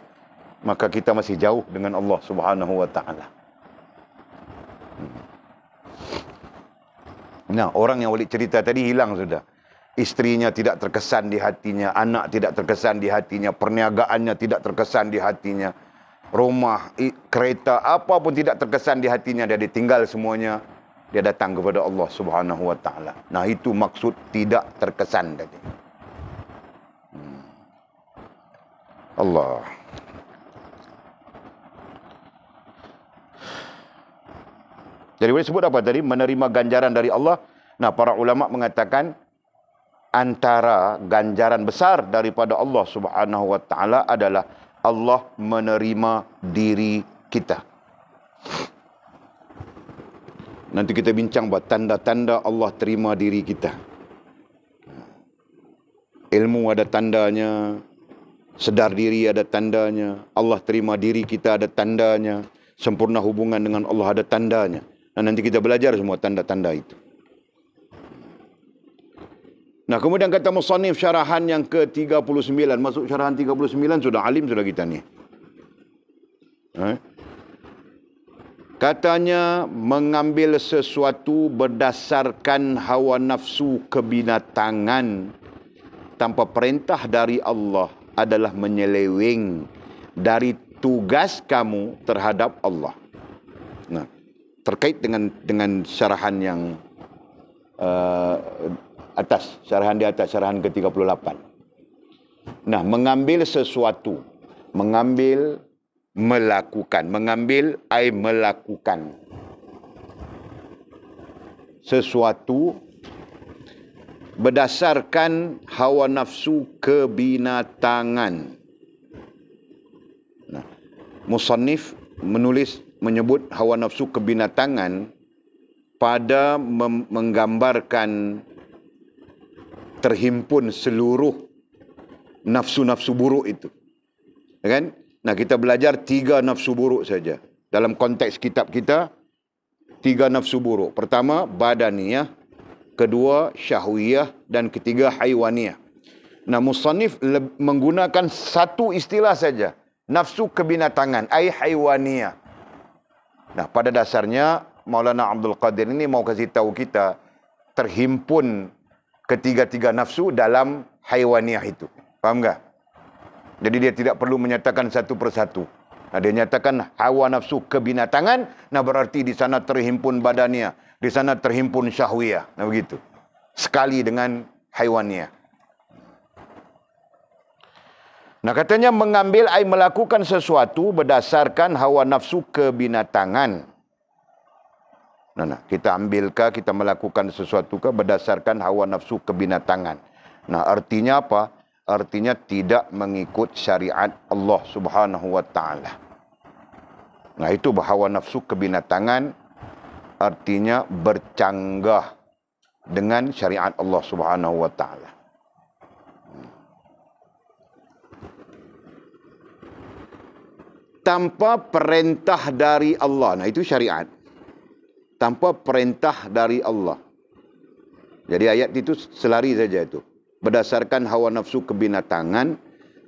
maka kita masih jauh dengan Allah Subhanahu wa taala. Nah, orang yang Walid cerita tadi hilang sudah. Istrinya tidak terkesan di hatinya, anak tidak terkesan di hatinya, perniagaannya tidak terkesan di hatinya, rumah, kereta, apa pun tidak terkesan di hatinya. Dia ditinggal semuanya, dia datang kepada Allah Subhanahu wa taala. Nah, itu maksud tidak terkesan tadi. Allah. Jadi boleh sebut apa tadi? Menerima ganjaran dari Allah. Nah, para ulama mengatakan antara ganjaran besar daripada Allah Subhanahu wa taala adalah Allah menerima diri kita. Nanti kita bincang buat tanda-tanda Allah terima diri kita. Ilmu ada tandanya, sedar diri ada tandanya, Allah terima diri kita ada tandanya, sempurna hubungan dengan Allah ada tandanya. Dan nanti kita belajar semua tanda-tanda itu. Nah, kemudian kata musannif syarahan yang ke-39. Masuk syarahan 39 sudah alim sudah kita ni. Katanya mengambil sesuatu berdasarkan hawa nafsu kebinatangan tanpa perintah dari Allah adalah menyeleweng dari tugas kamu terhadap Allah. Nah, terkait dengan syarahan yang atas, syarahan di atas, syarahan ke-38. Nah, mengambil sesuatu, mengambil, melakukan. Mengambil ai melakukan sesuatu berdasarkan hawa nafsu kebinatangan. Nah, musannif menyebut hawa nafsu kebinatangan pada menggambarkan terhimpun seluruh nafsu-nafsu buruk itu. Kan? Nah, kita belajar 3 nafsu buruk saja. Dalam konteks kitab kita, 3 nafsu buruk. Pertama, badaniyah. Kedua, syahwiyah. Dan ketiga, haiwaniyah. Nah, musannif menggunakan satu istilah saja. Nafsu kebinatangan, ai haiwaniyah. Nah, pada dasarnya, Maulana Abdul Qadir ini mau kasih tahu kita, terhimpun ketiga-tiga nafsu dalam haiwaniyah itu. Faham tak? Jadi dia tidak perlu menyatakan satu persatu. Nah, dia nyatakan hawa nafsu kebinatangan, nah berarti di sana terhimpun badannya, di sana terhimpun syahwiyah. Nah begitu. Sekali dengan haiwaniyah. Nah, katanya mengambil ai melakukan sesuatu berdasarkan hawa nafsu kebinatangan. Nah, kita ambilkah, kita melakukan sesuatu ke berdasarkan hawa nafsu kebinatangan. Nah, artinya apa? Artinya tidak mengikut syariat Allah Subhanahu wa taala. Nah, itu hawa nafsu kebinatangan, artinya bercanggah dengan syariat Allah Subhanahu wa taala. Tanpa perintah dari Allah. Nah, itu syariat. Tanpa perintah dari Allah. Jadi ayat itu selari saja itu. Berdasarkan hawa nafsu kebinatangan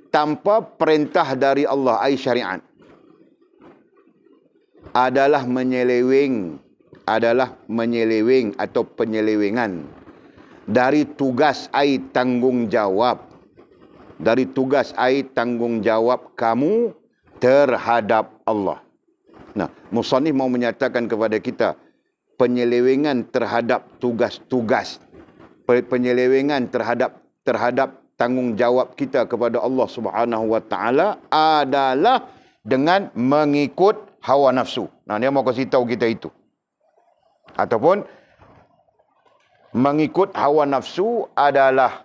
tanpa perintah dari Allah, ai syariat, adalah menyeleweng atau penyelewengan dari tugas ai tanggungjawab, dari tugas ai tanggungjawab kamu terhadap Allah. Nah, musannif mau menyatakan kepada kita penyelewengan terhadap tugas-tugas, penyelewengan terhadap tanggungjawab kita kepada Allah Subhanahu wa taala adalah dengan mengikut hawa nafsu. Nah, dia mau kasih tahu kita itu. Ataupun mengikut hawa nafsu adalah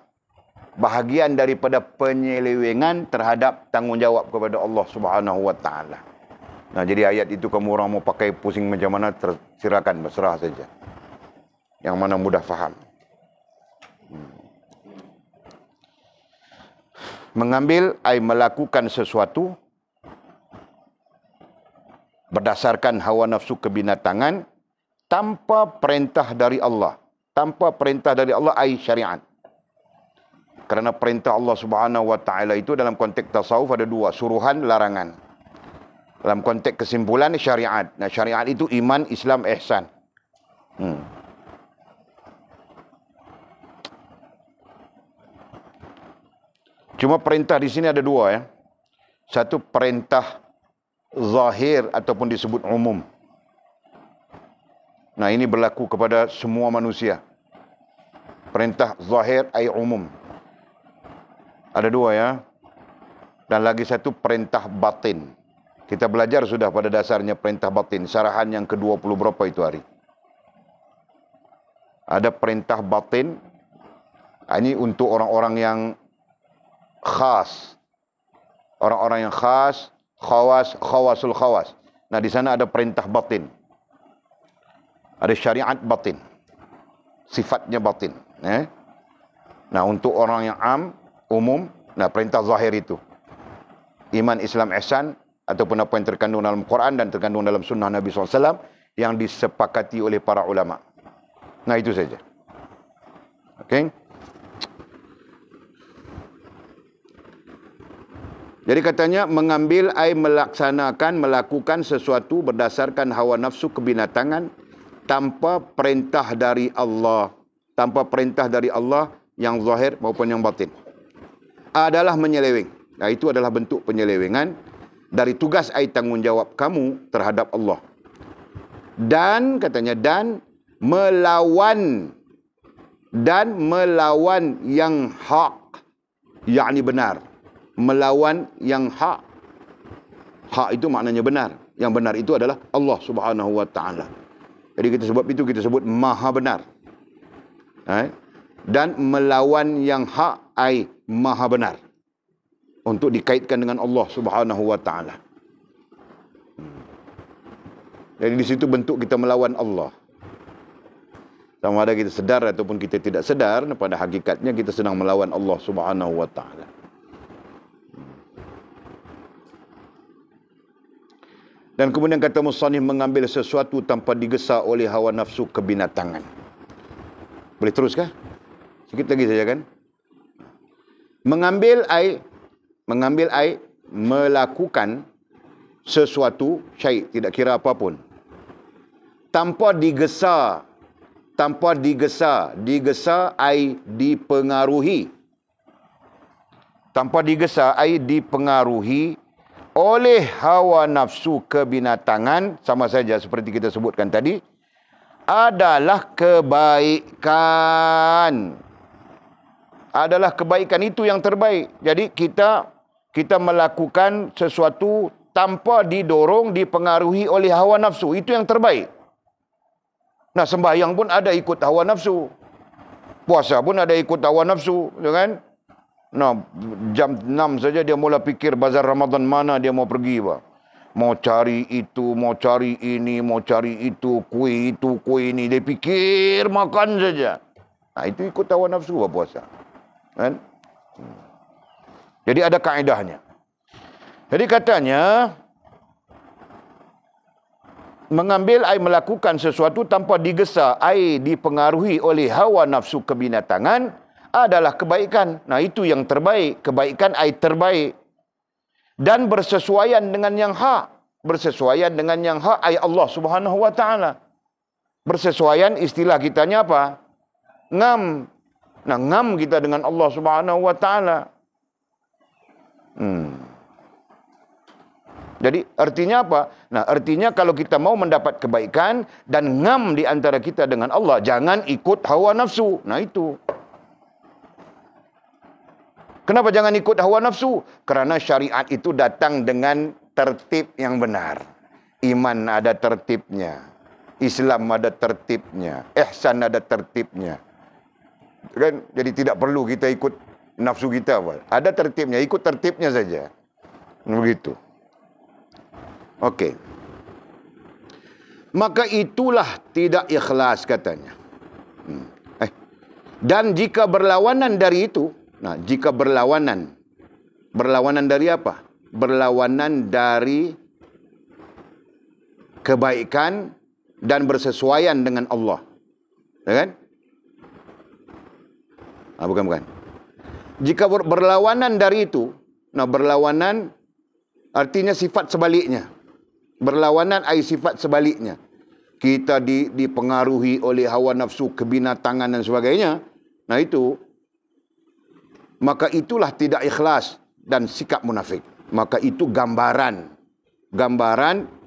bahagian daripada penyelewengan terhadap tanggungjawab kepada Allah Subhanahu wa taala. Nah, jadi ayat itu kamu orang mau pakai pusing macam mana, silakan, berserah saja. Yang mana mudah faham. Mengambil ai melakukan sesuatu berdasarkan hawa nafsu kebinatangan tanpa perintah dari Allah. Tanpa perintah dari Allah ai syariat. Kerana perintah Allah Subhanahu wa taala itu dalam konteks tasawuf ada 2, suruhan, larangan. Dalam konteks kesimpulan syariat. Nah, syariat itu iman, Islam, ihsan. Cuma perintah di sini ada 2 ya. Satu perintah zahir ataupun disebut umum. Nah, ini berlaku kepada semua manusia. Perintah zahir ai umum. Ada 2 ya. Dan lagi satu perintah batin. Kita belajar sudah pada dasarnya perintah batin. Syarahan yang ke-20 berapa itu hari. Ada perintah batin. Ini untuk orang-orang yang khas. Orang-orang yang khas, khawasul khawas. Nah, di sana ada perintah batin. Ada syariat batin. Sifatnya batin. Nah, untuk orang yang umum, nah perintah zahir itu. Iman, Islam, ihsan, ataupun apa yang terkandung dalam Quran dan terkandung dalam sunnah Nabi SAW yang disepakati oleh para ulama. Nah, itu saja. Okey. Jadi katanya mengambil ai melakukan sesuatu berdasarkan hawa nafsu kebinatangan tanpa perintah dari Allah. Tanpa perintah dari Allah yang zahir maupun yang batin. Adalah menyeleweng. Nah, itu adalah bentuk penyelewengan dari tugas ai tanggungjawab kamu terhadap Allah. Dan katanya, dan melawan yang hak, yakni benar. Melawan yang hak. Hak itu maknanya benar. Yang benar itu adalah Allah Subhanahu wa taala. Jadi kita sebut maha benar. Dan melawan yang hak ai maha benar. Untuk dikaitkan dengan Allah Subhanahu wa taala. Jadi di situ bentuk kita melawan Allah. Sama ada kita sedar ataupun kita tidak sedar, pada hakikatnya kita sedang melawan Allah Subhanahu wa taala. Dan kemudian kata musannif, mengambil sesuatu tanpa digesa oleh hawa nafsu kebinatangan. Boleh terus kah? Sikit lagi saja kan? Mengambil ai melakukan sesuatu syai', tidak kira apapun, tanpa digesa ai dipengaruhi, tanpa digesa ai dipengaruhi oleh hawa nafsu kebinatangan, sama saja seperti kita sebutkan tadi, adalah kebaikan. Adalah kebaikan itu yang terbaik. Jadi kita melakukan sesuatu tanpa didorong, dipengaruhi oleh hawa nafsu, itu yang terbaik. Nah, sembahyang pun ada ikut hawa nafsu. Puasa pun ada ikut hawa nafsu, kan? Nah, jam 6 saja dia mula fikir bazar Ramadan mana dia mau pergi, Pak. Mau cari itu, mau cari ini, mau cari itu, kuih ini. Dia fikir makan saja. Nah, itu ikut hawa nafsu, Pak, puasa. Kan? Jadi ada kaedahnya. Jadi katanya, mengambil ai melakukan sesuatu tanpa digesa ai dipengaruhi oleh hawa nafsu kebinatangan adalah kebaikan. Nah, itu yang terbaik. Kebaikan ai terbaik. Dan bersesuaian dengan yang hak. Bersesuaian dengan yang hak ai Allah Subhanahu wa taala. Bersesuaian istilah kitanya apa? Ngam. Nah, ngam kita dengan Allah Subhanahu wa taala. Jadi artinya apa? Nah, artinya kalau kita mau mendapat kebaikan dan ngam di antara kita dengan Allah, jangan ikut hawa nafsu. Nah, itu. Kenapa jangan ikut hawa nafsu? Kerana syariat itu datang dengan tertib yang benar. Iman ada tertibnya. Islam ada tertibnya. Ihsan ada tertibnya. Kan? Jadi tidak perlu kita ikut nafsu kita. Ada tertibnya, ikut tertibnya saja. Begitu. Okey. Maka itulah tidak ikhlas katanya. Dan jika berlawanan dari itu, nah, jika berlawanan dari apa? Berlawanan dari kebaikan dan bersesuaian dengan Allah. Ya kan? Bukan. Jika berlawanan dari itu, nah, berlawanan artinya sifat sebaliknya. Berlawanan ai sifat sebaliknya. Kita dipengaruhi oleh hawa nafsu kebinatangan dan sebagainya. Nah, itu. Maka itulah tidak ikhlas dan sikap munafik. Maka itu gambaran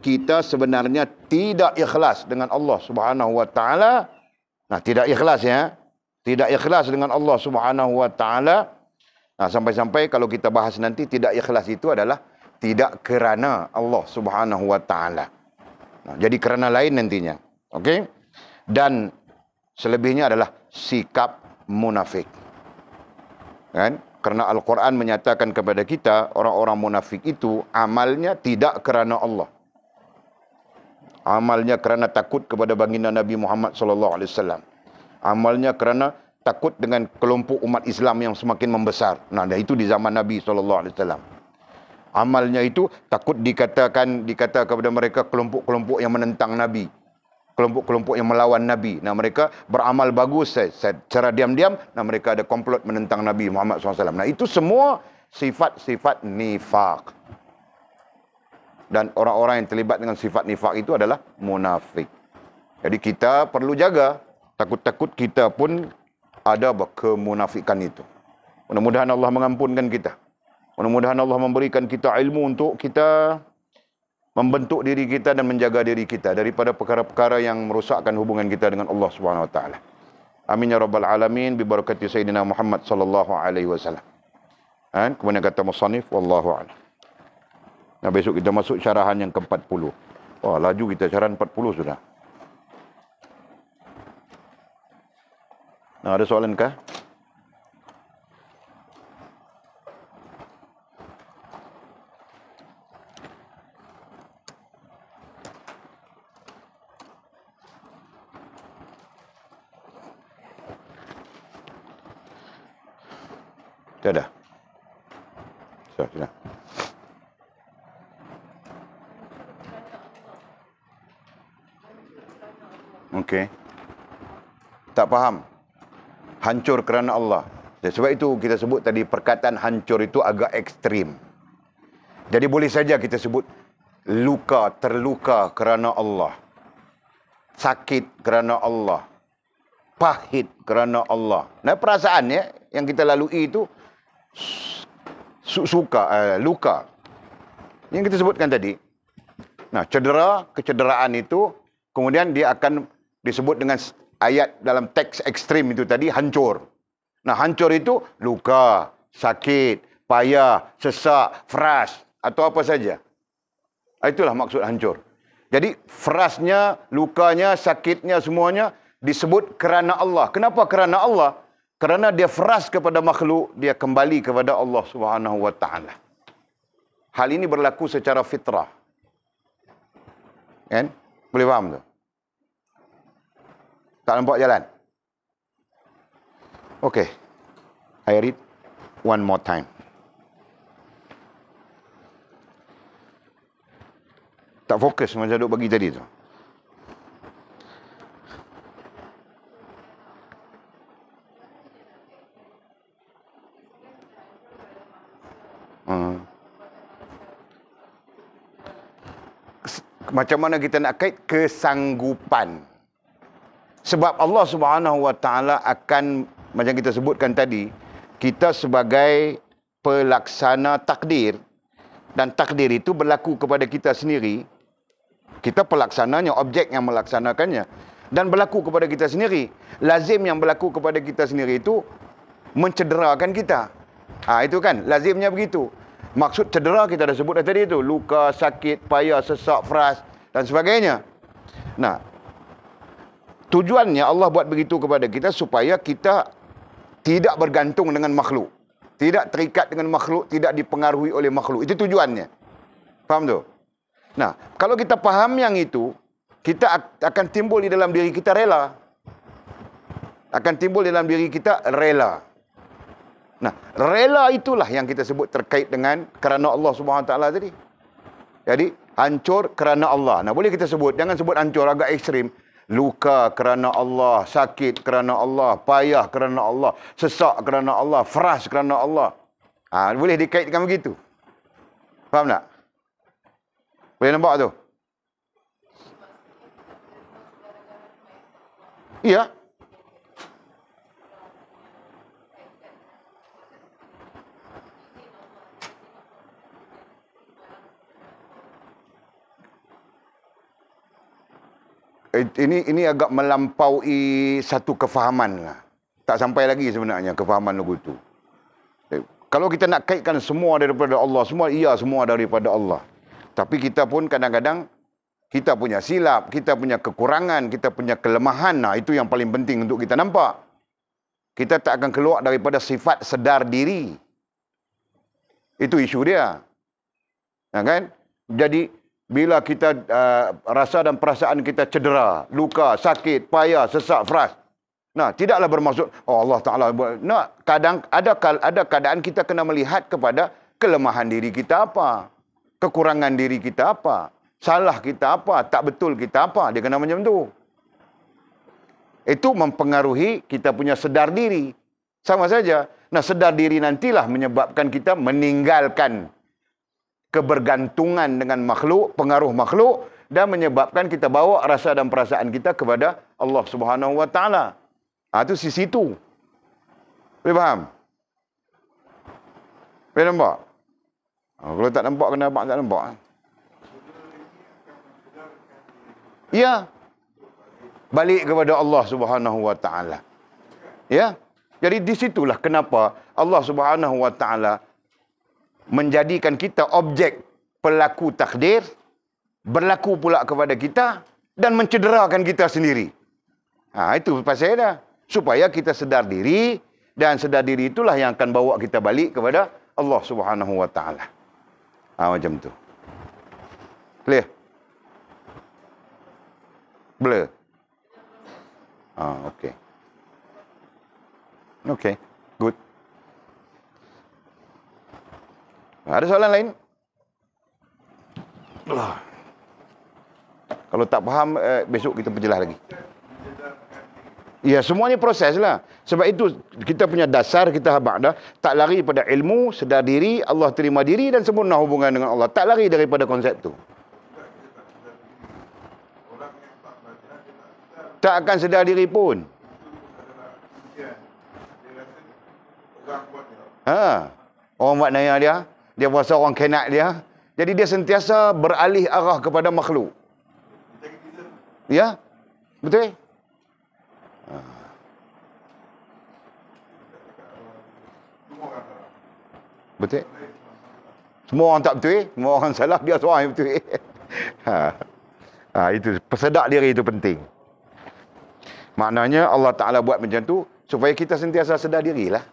kita sebenarnya tidak ikhlas dengan Allah Subhanahu wa taala. Nah, tidak ikhlas ya. Tidak ikhlas dengan Allah Subhanahu wa taala. Nah, sampai-sampai kalau kita bahas nanti, tidak ikhlas itu adalah tidak kerana Allah Subhanahu wa taala. Nah, jadi kerana lain nantinya. Okey? Dan selebihnya adalah sikap munafik. Kan? Karena Al-Quran menyatakan kepada kita, orang-orang munafik itu amalnya tidak kerana Allah. Amalnya kerana takut kepada baginda Nabi Muhammad sallallahu alaihi wasallam. Amalnya kerana takut dengan kelompok umat Islam yang semakin membesar. Nah, itu di zaman Nabi sallallahu alaihi wasallam. Amalnya itu takut dikata kepada mereka kelompok-kelompok yang menentang Nabi. Kelompok-kelompok yang melawan Nabi. Nah, mereka beramal bagus secara diam-diam. Nah, mereka ada komplot menentang Nabi Muhammad SAW. Nah, itu semua sifat-sifat nifaq. Dan orang-orang yang terlibat dengan sifat nifaq itu adalah munafik. Jadi kita perlu jaga. Takut-takut kita pun ada kemunafikan itu. Mudah-mudahan Allah mengampunkan kita. Mudah-mudahan Allah memberikan kita ilmu untuk kita membentuk diri kita dan menjaga diri kita daripada perkara-perkara yang merosakkan hubungan kita dengan Allah Subhanahu wa taala. Amin ya rabbal alamin bi barakati sayyidina Muhammad sallallahu alaihi wasallam. Kemudian kata musannif wallahu a'lam. Nah, besok kita masuk syarahan yang ke-40. Wah, laju kita syarahan 40 sudah. Nah, ada soalan kah? Tidak ada. Sudah. Okey. Tak faham. Hancur kerana Allah. Sebab itu kita sebut tadi perkataan hancur itu agak ekstrim. Jadi boleh saja kita sebut luka, terluka kerana Allah. Sakit kerana Allah. Pahit kerana Allah. Nah, perasaan ya yang kita lalui itu luka. Yang kita sebutkan tadi. Nah, kecederaan itu kemudian dia akan disebut dengan ayat dalam teks ekstrim itu tadi, hancur. Nah, hancur itu luka, sakit, payah, sesak, fras, atau apa saja. Itulah maksud hancur. Jadi, frasnya, lukanya, sakitnya, semuanya disebut kerana Allah. Kenapa kerana Allah? Kerana dia fras kepada makhluk, dia kembali kepada Allah Subhanahu wa taala. Hal ini berlaku secara fitrah. Kan? Boleh faham tu? Tak nampak jalan? Okay. I read one more time. Tak fokus macam duk bagi tadi tu. Macam mana kita nak kait kesanggupan. Sebab Allah Subhanahu wa taala akan, macam kita sebutkan tadi, kita sebagai pelaksana takdir, dan takdir itu berlaku kepada kita sendiri. Kita pelaksananya, objek yang melaksanakannya, dan berlaku kepada kita sendiri. Lazim yang berlaku kepada kita sendiri itu mencederakan kita. Itu kan, lazimnya begitu. Maksud cedera kita dah sebut tadi itu, luka, sakit, payah, sesak, fras dan sebagainya. Nah, tujuannya Allah buat begitu kepada kita supaya kita tidak bergantung dengan makhluk. Tidak terikat dengan makhluk, tidak dipengaruhi oleh makhluk. Itu tujuannya. Faham tu? Nah, kalau kita faham yang itu, kita akan timbul di dalam diri kita rela. Akan timbul di dalam diri kita rela. Nah, rela itulah yang kita sebut terkait dengan kerana Allah Subhanahu Wa Taala tadi. Jadi, hancur kerana Allah. Nah, boleh kita sebut, jangan sebut hancur agak ekstrim. Luka kerana Allah, sakit kerana Allah, payah kerana Allah, sesak kerana Allah, fras kerana Allah. Boleh dikaitkan begitu. Faham tak? Boleh nampak tu? Iya. Ini agak melampaui satu kefahaman lah. Tak sampai lagi sebenarnya kefahaman lagu itu. Kalau kita nak kaitkan semua daripada Allah, semua daripada Allah. Tapi kita pun kadang-kadang kita punya silap, kita punya kekurangan, kita punya kelemahan. Nah, itu yang paling penting untuk kita nampak. Kita tak akan keluar daripada sifat sedar diri. Itu isu dia. Nah, kan? Jadi bila kita rasa dan perasaan kita cedera, luka, sakit, payah, sesak, fras. Nah, tidaklah bermaksud Allah Taala. Nah, kadang ada keadaan kita kena melihat kepada kelemahan diri kita apa, kekurangan diri kita apa, salah kita apa, tak betul kita apa. Dia kena macam tu. Itu mempengaruhi kita punya sedar diri. Sama saja. Nah, sedar diri nantilah menyebabkan kita meninggalkan kebergantungan dengan makhluk, pengaruh makhluk, dan menyebabkan kita bawa rasa dan perasaan kita kepada Allah Subhanahu Wa Taala. Itu sisi itu. Boleh faham? Boleh nampak? Kalau tak nampak, kena abang tak nampak. Ya. Balik kepada Allah Subhanahu wa taala. Ya. Jadi disitulah kenapa Allah Subhanahu wa taala menjadikan kita objek pelaku takdir, berlaku pula kepada kita dan mencederakan kita sendiri. Itu pasal dah. Supaya kita sedar diri, dan sedar diri itulah yang akan bawa kita balik kepada Allah Subhanahu wa taala. Macam tu. Clear? Blur. Okey. Okey, good. Ada soalan lain? Kalau tak faham, besok kita perjelas lagi. Ya, semuanya proses lah. Sebab itu kita punya dasar, kita habaq dah. Tak lari pada ilmu, sedar diri, Allah terima diri dan sempurna hubungan dengan Allah. Tak lari daripada konsep tu. Tak akan sedar diri pun. Orang buat naya dia. Dia puasa orang kenak dia. Jadi dia sentiasa beralih arah kepada makhluk. Ya? Betul? Betul? Semua orang tak betul. Semua orang salah, dia seorang yang betul. Itu persedak diri itu penting. Maknanya Allah Ta'ala buat macam tu supaya kita sentiasa sedar dirilah.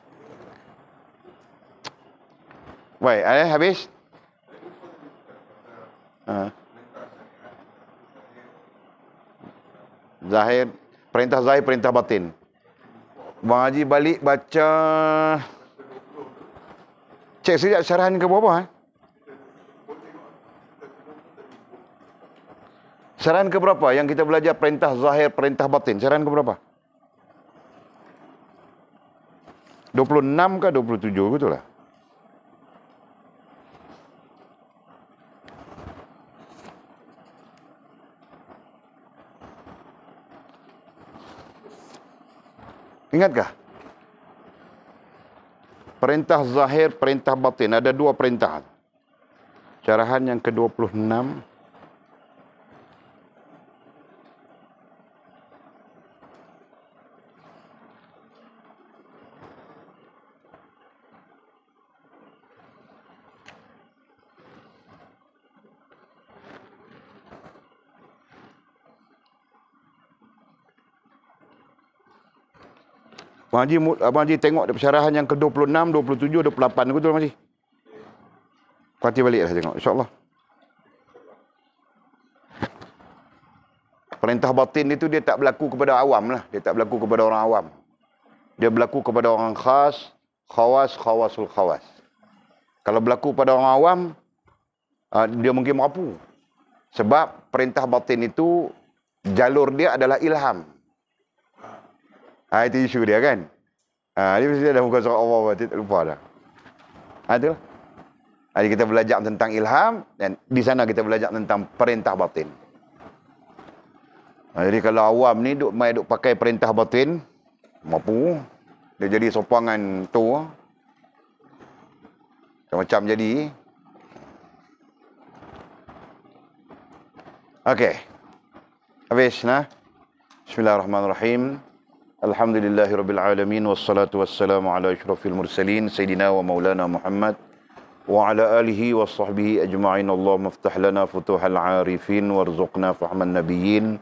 Baik, habis? Zahir, perintah zahir, perintah batin. Bang Haji balik baca. Cek sekejap syarahan ke berapa? Syarahan ke berapa yang kita belajar perintah zahir, perintah batin? Syarahan ke berapa? 26 ke 27, betul lah? Ingatkah? Perintah zahir, perintah batin. Ada dua perintah. Syarahan yang ke-26. Abang Haji tengok syarahan yang ke-26, 27, 28. Betul, Abang Haji? Kuati balik lah tengok, insyaAllah. Perintah batin itu dia tak berlaku kepada awam lah. Dia tak berlaku kepada orang awam. Dia berlaku kepada orang khas, khawasul khawas. Kalau berlaku pada orang awam, dia mungkin mampu. Sebab perintah batin itu, jalur dia adalah ilham. Itu isu dia kan. Dia mesti ada muka surat Allah, tak lupa dah. Itu. Jadi kita belajar tentang ilham, dan di sana kita belajar tentang perintah batin. Jadi kalau awam ni duk pakai perintah batin, mampu. Dia jadi sopangan tu. Macam jadi. Okey. Habis nah. Bismillahirrahmanirrahim. Alhamdulillahirabbil alamin wassalatu wassalamu ala asyrafil mursalin sayidina wa maulana Muhammad wa ala alihi wa sahbihi ajma'in. Allahumma iftah lana futuhal arifin warzuqna fahman nabiyyin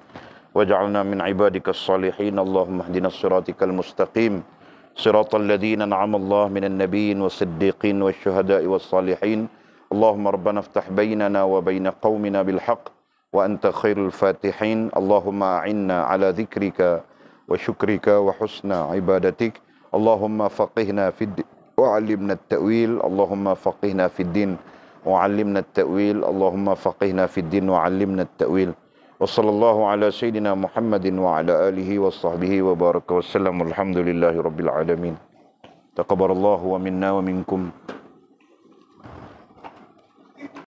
waj'alna min ibadikas salihin. Allahumma ihdinas siratal mustaqim siratal ladzina an'ama Allah minan nabiyyin was-siddiqin wasyuhada'i was-salihin. Allahumma rabbana iftah bainana wa bain qaumina bil haqq wa anta khairul fatihin. Allahumma a'inna ala dzikrika wa syukrika wa husna ibadatik. Allahumma faqihna fid wa 'allimna at-ta'wil. Allahumma faqihna fid din wa 'allimna at-ta'wil. Allahumma faqihna fid din wa 'allimna at-ta'wil. Wa sallallahu ala sayyidina Muhammadin wa ala alihi wa sahbihi wa baraka wa sallam. Alhamdulillahi rabbil alamin. Taqabbalallahu wa minna wa minkum.